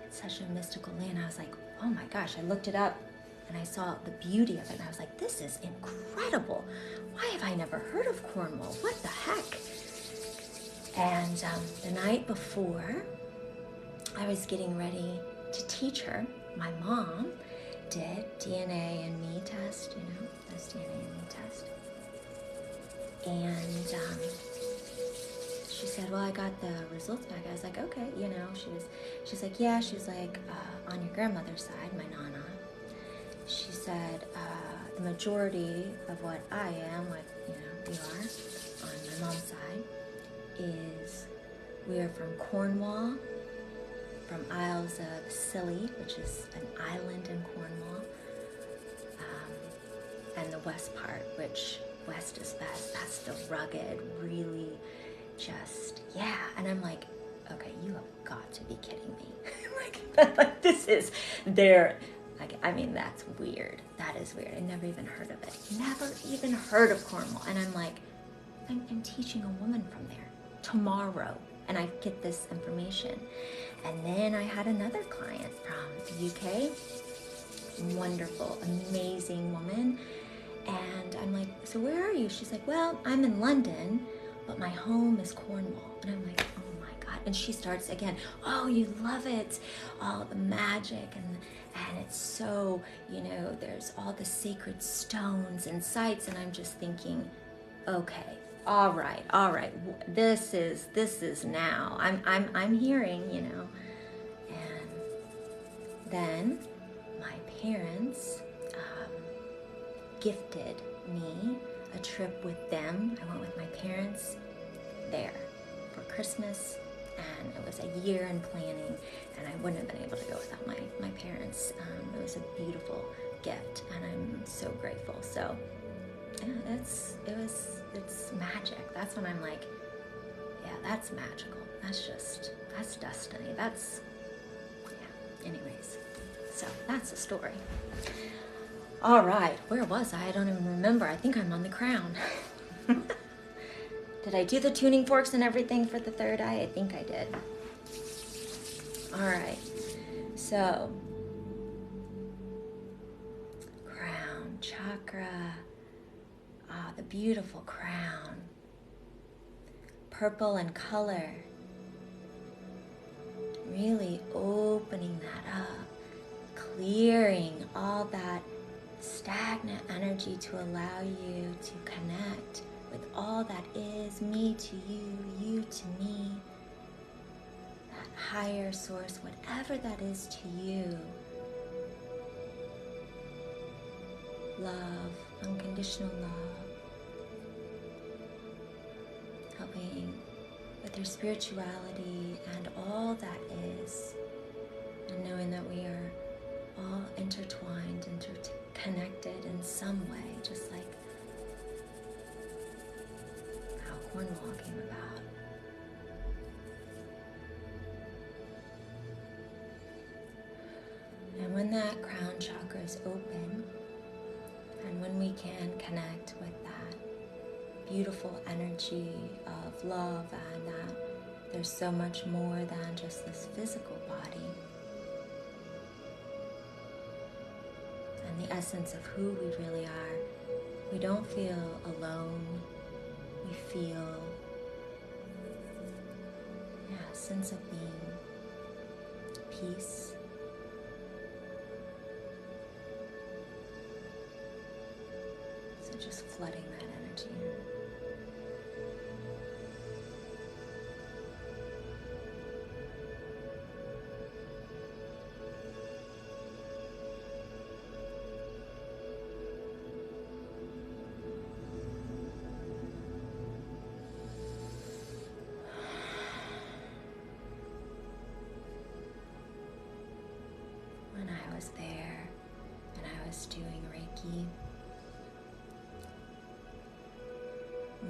It's such a mystical land. I was like, oh my gosh, I looked it up and I saw the beauty of it, and I was like, this is incredible. Why have I never heard of Cornwall? What the heck? And the night before I was getting ready to teach her, my mom did DNA and me test, this DNA and me test. And she said, well, I got the results back. I was like, okay, she's like, yeah, she's like, on your grandmother's side, my nana, she said, the majority of what I am, what, we are on my mom's side, is we are from Cornwall, from Isles of Scilly, which is an island in Cornwall, and the west part, which west is best. That's the rugged, really just, yeah. And I'm like, okay, you have got to be kidding me. like this is there. That's weird. That is weird. I never even heard of it. Never even heard of Cornwall. And I'm like, I'm teaching a woman from there tomorrow, and I get this information. And then I had another client from the UK, wonderful, amazing woman. And I'm like, so where are you? She's like, well, I'm in London, but my home is Cornwall. And I'm like, oh my God. And she starts again, oh, you love it. All the magic, and it's so, there's all the sacred stones and sites. And I'm just thinking, okay, all right. This is now. I'm hearing, And then my parents gifted me a trip with them. I went with my parents there for Christmas, and it was a year in planning, and I wouldn't have been able to go without my parents. It was a beautiful gift, and I'm so grateful. So yeah, it's magic. That's when I'm like, yeah, that's magical. That's destiny. Anyways, so that's the story. All right, where was I? I don't even remember. I think I'm on the crown. Did I do the tuning forks and everything for the third eye? I think I did. All right, so crown, chakra, the beautiful crown, purple in color, really opening that up, clearing all that stagnant energy to allow you to connect with all that is, me to you, you to me, that higher source, whatever that is to you. Love, unconditional love, helping their spirituality and all that is, and knowing that we are all intertwined, interconnected in some way, just like how Cornwall came about. And when that crown chakra is open, and when we can connect with that beautiful energy of love, and that there's so much more than just this physical body, and the essence of who we really are, we don't feel alone. We feel, a sense of being, peace. So just flooding that energy in. When I was there and I was doing Reiki,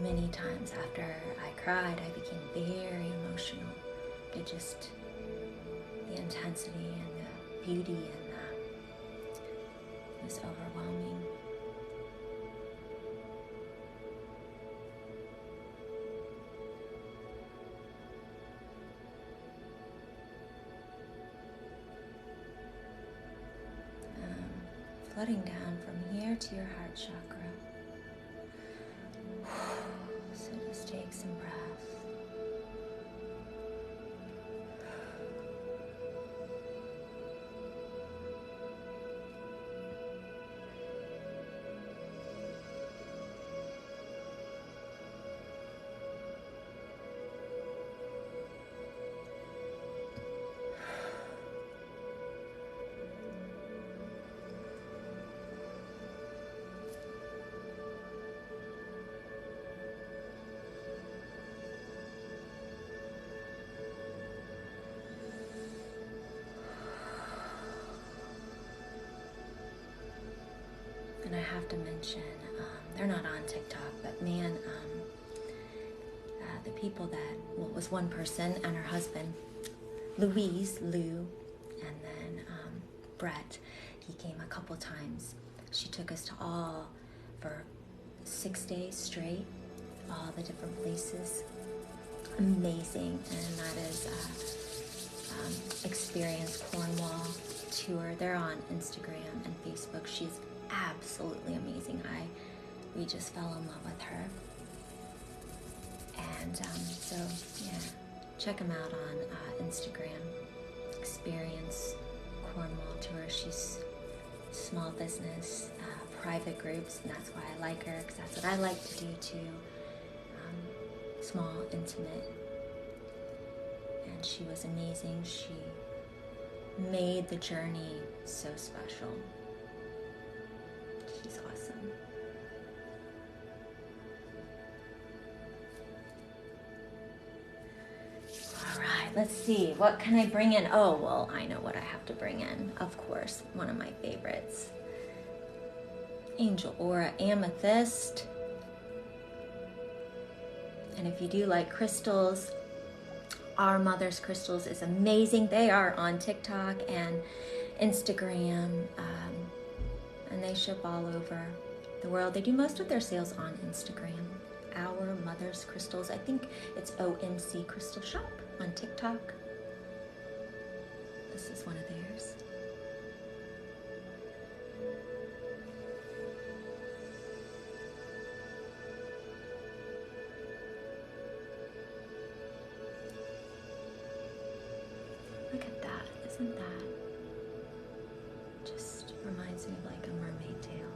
many times after I cried, I became very emotional. The intensity and the beauty in that was overwhelming. Flooding down from here to your heart chakra. So just take some breath. And I have to mention, they're not on TikTok, but man, the people it was one person and her husband, Lou, and then Brett, he came a couple times. She took us to all for 6 days straight, all the different places. Amazing. And that is Experience Cornwall Tour. They're on Instagram and Facebook. She's absolutely amazing. We just fell in love with her. And so yeah, check them out on Instagram. Experience Cornwall Tour. She's small business, private groups, and that's why I like her, because that's what I like to do too. Small, intimate. And she was amazing. She made the journey so special. She's awesome. All right, let's see. What can I bring in? Oh, well, I know what I have to bring in. Of course, one of my favorites. Angel Aura Amethyst. And if you do like crystals, Our Mother's Crystals is amazing. They are on TikTok and Instagram. And they ship all over the world. They do most of their sales on Instagram. Our Mother's Crystals. I think it's OMC Crystal Shop on TikTok. This is one of theirs. Look at that. Isn't that? Just reminds me of like a mermaid tail.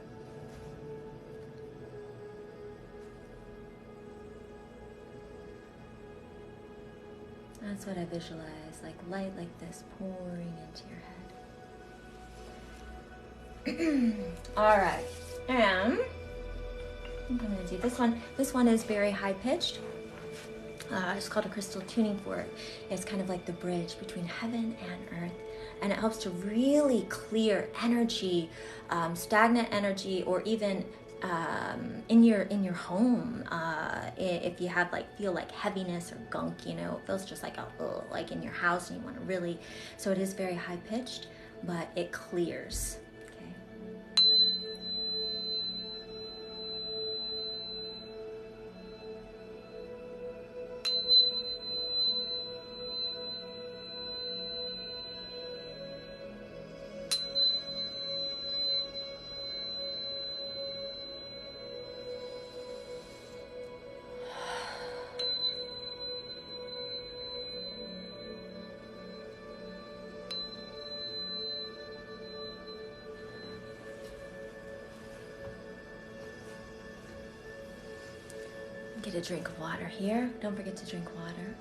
That's what I visualize, like light like this pouring into your head. All right, and I'm gonna do this one. This one is very high pitched. It's called a crystal tuning fork. It's kind of like the bridge between heaven and earth. And it helps to really clear energy, stagnant energy, or even in your home. If you have feel like heaviness or gunk, it feels just like in your house, and you want to really. So it is very high pitched, but it clears. Get a drink of water here. Don't forget to drink water.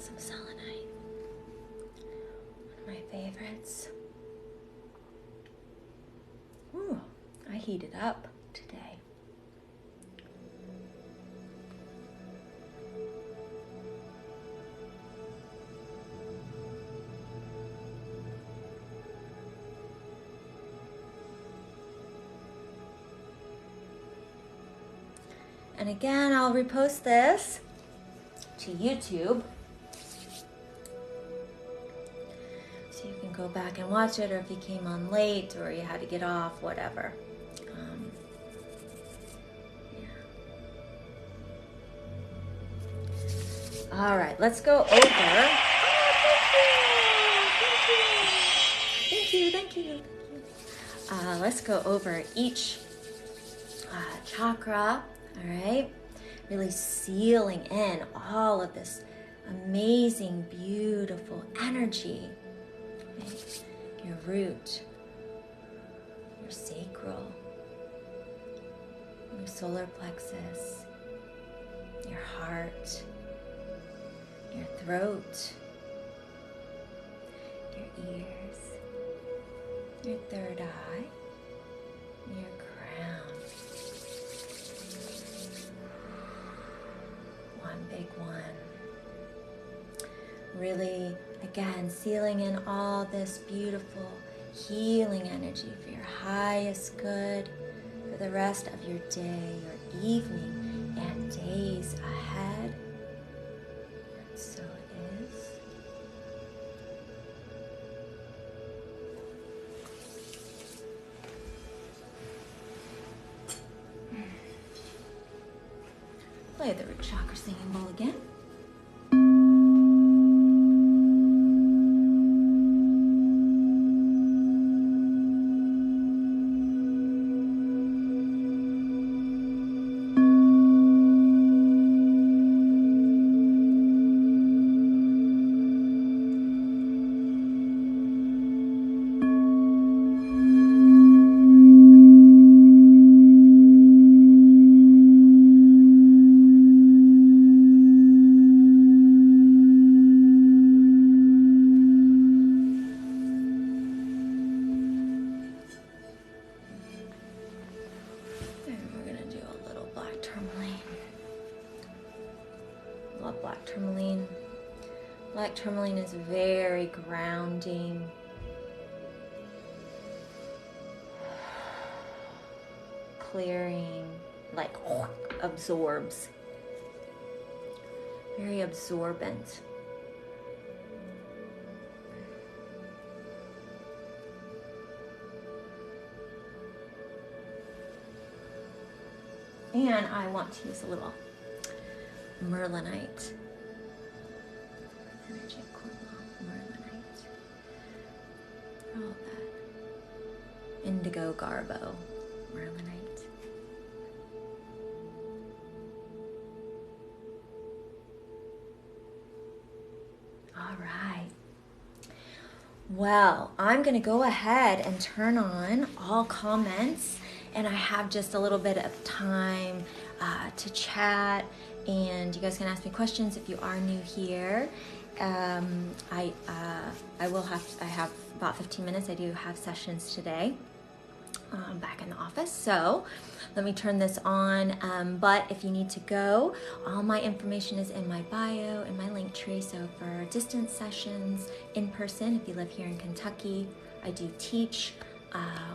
Some selenite. One of my favorites. Ooh, I heated up today. And again, I'll repost this to YouTube, so you can go back and watch it, or if you came on late or you had to get off, whatever. Yeah. All right, let's go over. Oh, thank you. Let's go over each chakra. All right, really sealing in all of this amazing, beautiful energy. Okay. Your root, your sacral, your solar plexus, your heart, your throat, your ears, your third eye, your crown. Big one. Really, again, sealing in all this beautiful healing energy for your highest good, for the rest of your day, your evening, and days ahead. And so it is. Play the root chakra singing bowl again. Black tourmaline is very grounding. Clearing, absorbs. Very absorbent. And I want to use a little merlinite. Energy merlinite. All that. Indigo garbo merlinite. All right. Well, I'm going to go ahead and turn on all comments, and I have just a little bit of time to chat, and you guys can ask me questions if you are new here. I have about 15 minutes. I do have sessions today. Back in the office, so let me turn this on. But if you need to go, all my information is in my bio, in my link tree. So for distance sessions, in person, if you live here in Kentucky, I do teach.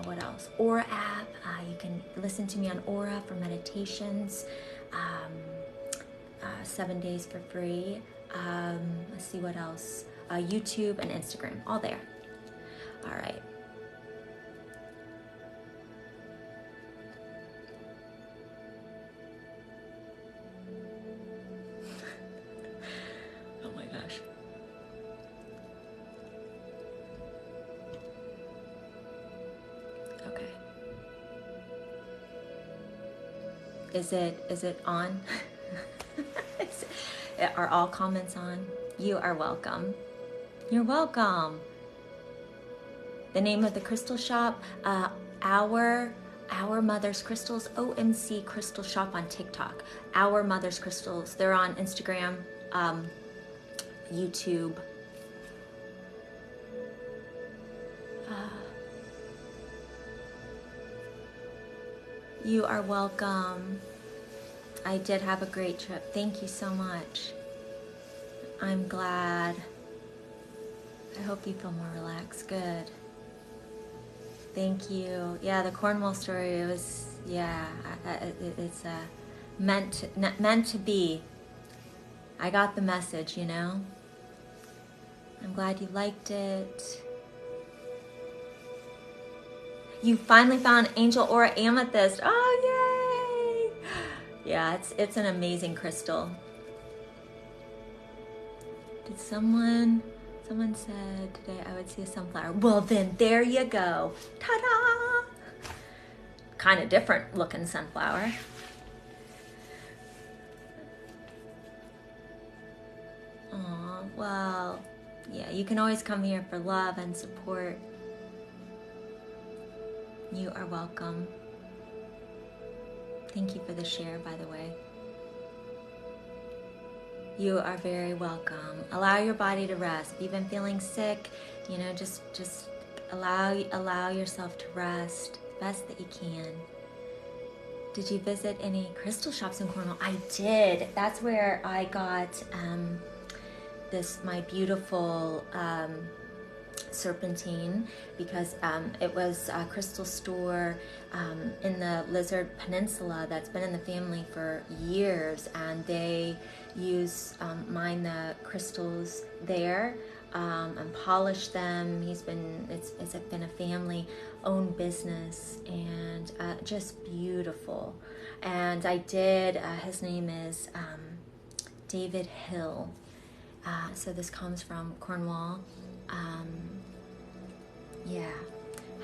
What else? Aura app. You can listen to me on Aura for meditations. 7 days for free. Let's see what else. YouTube and Instagram, all there. All right. Oh my gosh. Okay. Is it on? Are all comments on? You are welcome. You're welcome. The name of the crystal shop, Our Mother's Crystals, OMC Crystal Shop on TikTok. Our Mother's Crystals. They're on Instagram, YouTube. You are welcome. I did have a great trip. Thank you so much. I'm glad. I hope you feel more relaxed. Good. Thank you. Yeah, the Cornwall story, it was, yeah, it's meant to be. I got the message, you know? I'm glad you liked it. You finally found Angel Aura Amethyst. Oh, yay! Yeah, it's an amazing crystal. Did someone said today I would see a sunflower. Well, then there you go. Ta-da! Kind of different looking sunflower. Aw, well, yeah, you can always come here for love and support. You are welcome. Thank you for the share, by the way. You are very welcome. Allow your body to rest. If you've been feeling sick, you know, just allow yourself to rest best that you can. Did you visit any crystal shops in Cornwall? I did. That's where I got my beautiful serpentine, because it was a crystal store in the Lizard Peninsula that's been in the family for years, and they mine the crystals there and polish them. It's been a family-owned business, and just beautiful. And I did. His name is David Hill. So this comes from Cornwall. Yeah.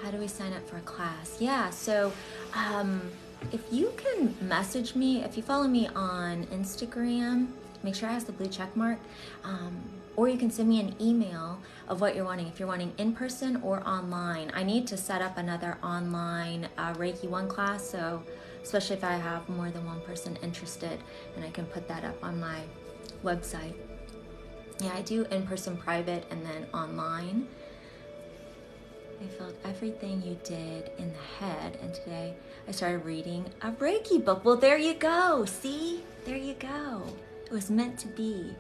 How do we sign up for a class? Yeah, so if you can message me, if you follow me on Instagram, make sure it has the blue check mark, or you can send me an email of what you're wanting, if you're wanting in person or online. I need to set up another online Reiki 1 class, so especially if I have more than one person interested, and I can put that up on my website. Yeah, I do in-person private and then online. I felt everything you did in the head, and today I started reading a Reiki book. Well, there you go. See? There you go. It was meant to be.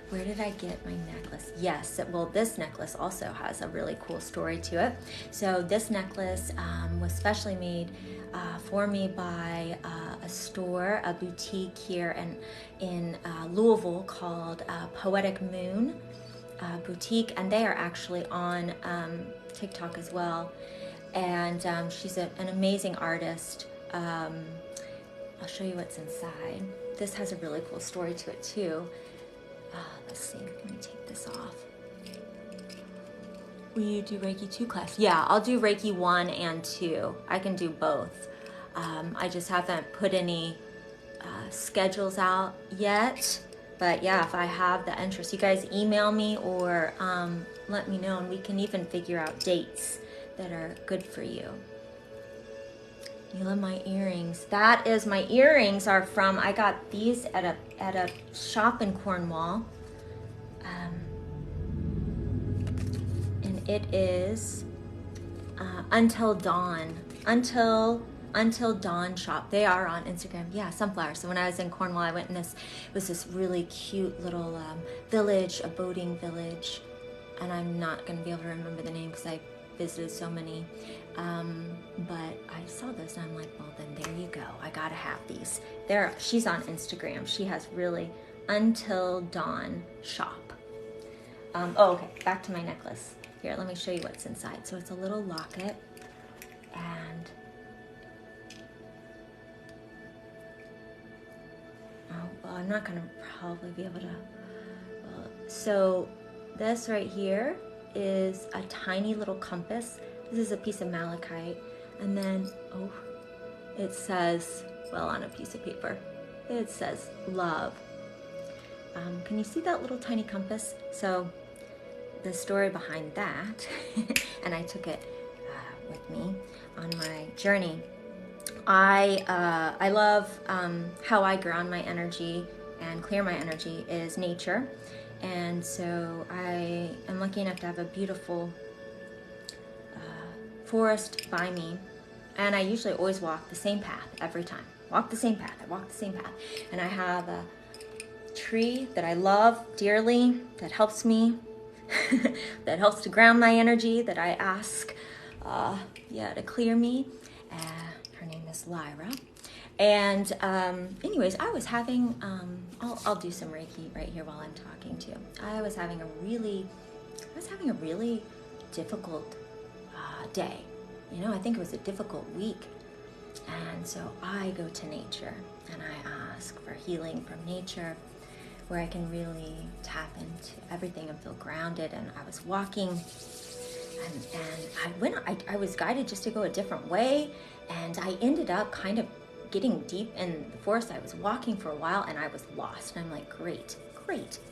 Where did I get my necklace? Yes, well, this necklace also has a really cool story to it. So this necklace was specially made for me by a store, a boutique here in Louisville called Poetic Moon Boutique, and they are actually on TikTok as well. And she's an amazing artist. I'll show you what's inside. This has a really cool story to it too. Let's see, let me take this off. Will you do Reiki 2 class? Yeah, I'll do Reiki 1 and 2. I can do both. I just haven't put any schedules out yet. But yeah, if I have the interest, you guys email me or let me know, and we can even figure out dates that are good for you. You love my earrings. That is, my earrings are from, I got these at a shop in Cornwall. It is Until Dawn. Until Dawn shop. They are on Instagram. Yeah, sunflowers. So when I was in Cornwall, I went in this, it was this really cute little village, a boating village. And I'm not going to be able to remember the name because I visited so many. But I saw this and I'm like, well, then there you go. I got to have these. She's on Instagram. She has really Until Dawn shop. Okay, back to my necklace. Here, let me show you what's inside. So it's a little locket, and well, I'm not gonna probably be able to. So this right here is a tiny little compass. This is a piece of malachite, and then it says, well, on a piece of paper, it says love. Can you see that little tiny compass? So the story behind that, and I took it with me on my journey. I love how I ground my energy and clear my energy is nature, and so I am lucky enough to have a beautiful forest by me, and I usually always walk the same path every time. I walk the same path, and I have a tree that I love dearly that helps me that helps to ground my energy, that I ask to clear me. Her name is Lyra. And anyways, I was having I'll do some Reiki right here while I'm talking to you. I was having a really difficult day. You know, I think it was a difficult week. And so I go to nature and I ask for healing from nature, where I can really tap into everything and feel grounded. And I was walking, and I was guided just to go a different way, and I ended up kind of getting deep in the forest. I was walking for a while, and I was lost. And I'm like, great,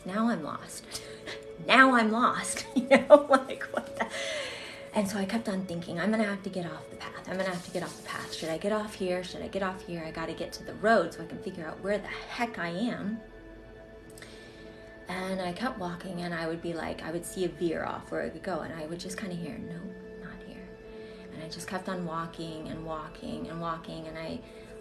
now I'm lost. You know, like what the... And so I kept on thinking, I'm gonna have to get off the path. Should I get off here? I gotta get to the road so I can figure out where the heck I am. And I kept walking, and I would be like, I would see a veer off where I could go, and I would just kind of hear, no, not here. And I just kept on walking, and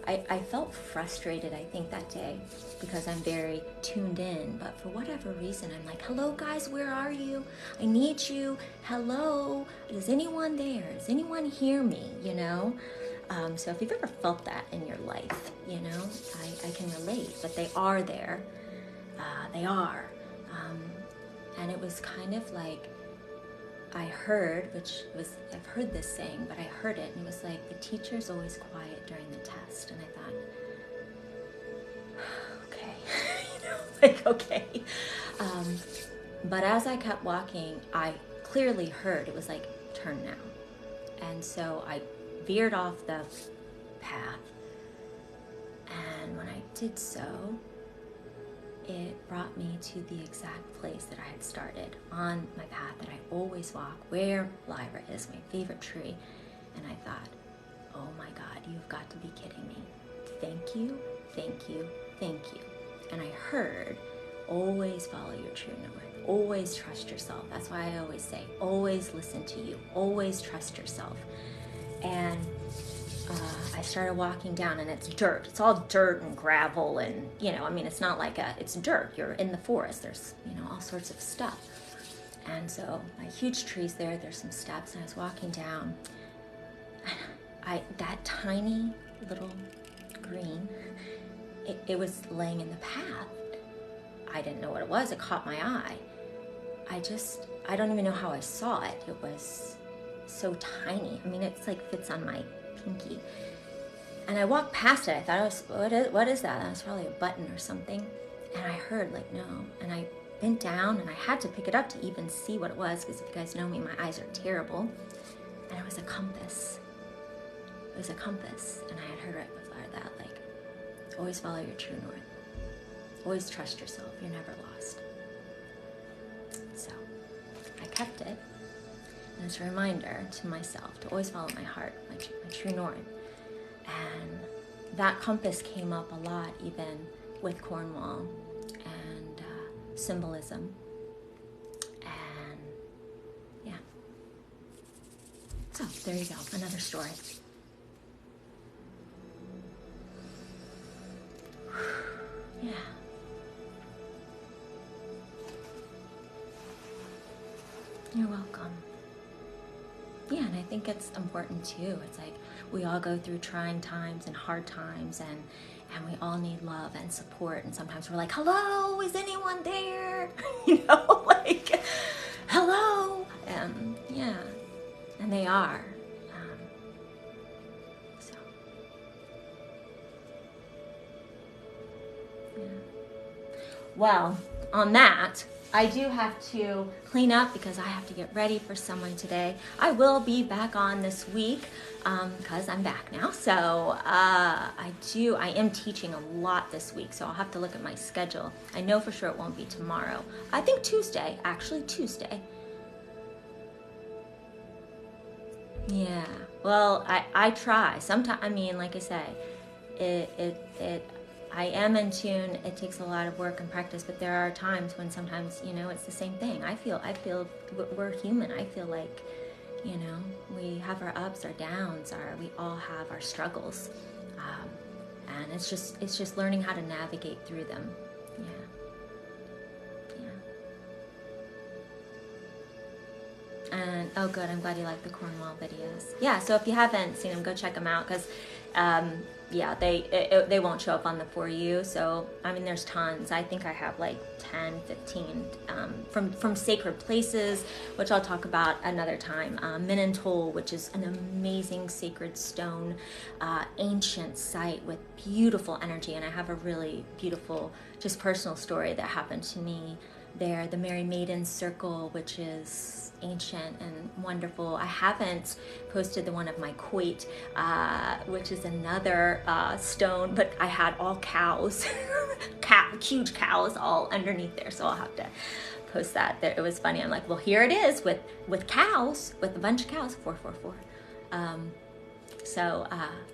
I felt frustrated, I think, that day, because I'm very tuned in. But for whatever reason, I'm like, hello guys, where are you? I need you. Hello, is anyone there? Does anyone hear me? You know? So if you've ever felt that in your life, you know, I can relate, but they are there. They are. And it was kind of like, I heard, I've heard this saying, but I heard it, and it was like, the teacher's always quiet during the test. And I thought, okay, you know, like, okay. But as I kept walking, I clearly heard, it was like, turn now. And so I veered off the path. And when I did so, it brought me to the exact place that I had started on my path that I always walk, where Lyra is, my favorite tree. And I thought, oh my God, you've got to be kidding me. Thank you. And I heard, always follow your true north. Always trust yourself. That's why I always say, always listen to you. Always trust yourself. And I started walking down, and it's dirt. It's all dirt and gravel, and, you know, I mean, it's not like it's dirt. You're in the forest. There's, you know, all sorts of stuff. And so my huge trees there's some steps, and I was walking down. That tiny little green, it was laying in the path. I didn't know what it was. It caught my eye. I don't even know how I saw it. It was so tiny. I mean, it's like fits on my pinky. And I walked past it. I thought, what is that? That was probably a button or something. And I heard, like, no. And I bent down, and I had to pick it up to even see what it was, because if you guys know me, my eyes are terrible. And it was a compass. And I had heard right before that, like, always follow your true north. Always trust yourself. You're never lost. So I kept it. And it's a reminder to myself to always follow my heart, my true north. And that compass came up a lot, even with Cornwall and symbolism. And yeah, So there you go, another story. Yeah. You're welcome. Yeah, and I think it's important too. It's like we all go through trying times and hard times, and we all need love and support. And sometimes we're like, hello, is anyone there? You know, like, hello. Yeah, and they are. So, yeah. Well, on that, I do have to clean up because I have to get ready for someone today. I will be back on this week because I'm back now. So I am teaching a lot this week, so I'll have to look at my schedule. I know for sure it won't be tomorrow. I think Tuesday, actually Tuesday. Yeah, well, I try. Sometimes, I mean, like I say, I am in tune. It takes a lot of work and practice, but there are times when sometimes, you know, it's the same thing. I feel we're human. I feel like, you know, we have our ups, our downs, we all have our struggles, and it's just learning how to navigate through them. And oh good, I'm glad you like the Cornwall videos. Yeah, so if you haven't seen them, go check them out, because yeah, they won't show up on the For You. So I mean, there's tons. I think I have like 10, 15 from sacred places, which I'll talk about another time. Minantol, which is an amazing sacred stone, ancient site with beautiful energy, and I have a really beautiful, just personal story that happened to me there. The Mary Maiden's Circle, which is ancient and wonderful. I haven't posted the one of my Coit, which is another stone, but I had all cows, huge cows all underneath there, so I'll have to post that. It was funny. I'm like, well, here it is with cows, with a bunch of cows, 444.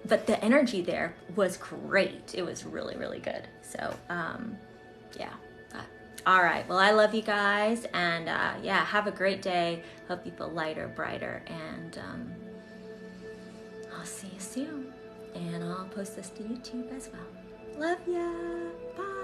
But the energy there was great. It was really, really good. So, yeah. All right. Well, I love you guys, and yeah, have a great day. Hope you feel lighter, brighter, and I'll see you soon. And I'll post this to YouTube as well. Love ya. Bye.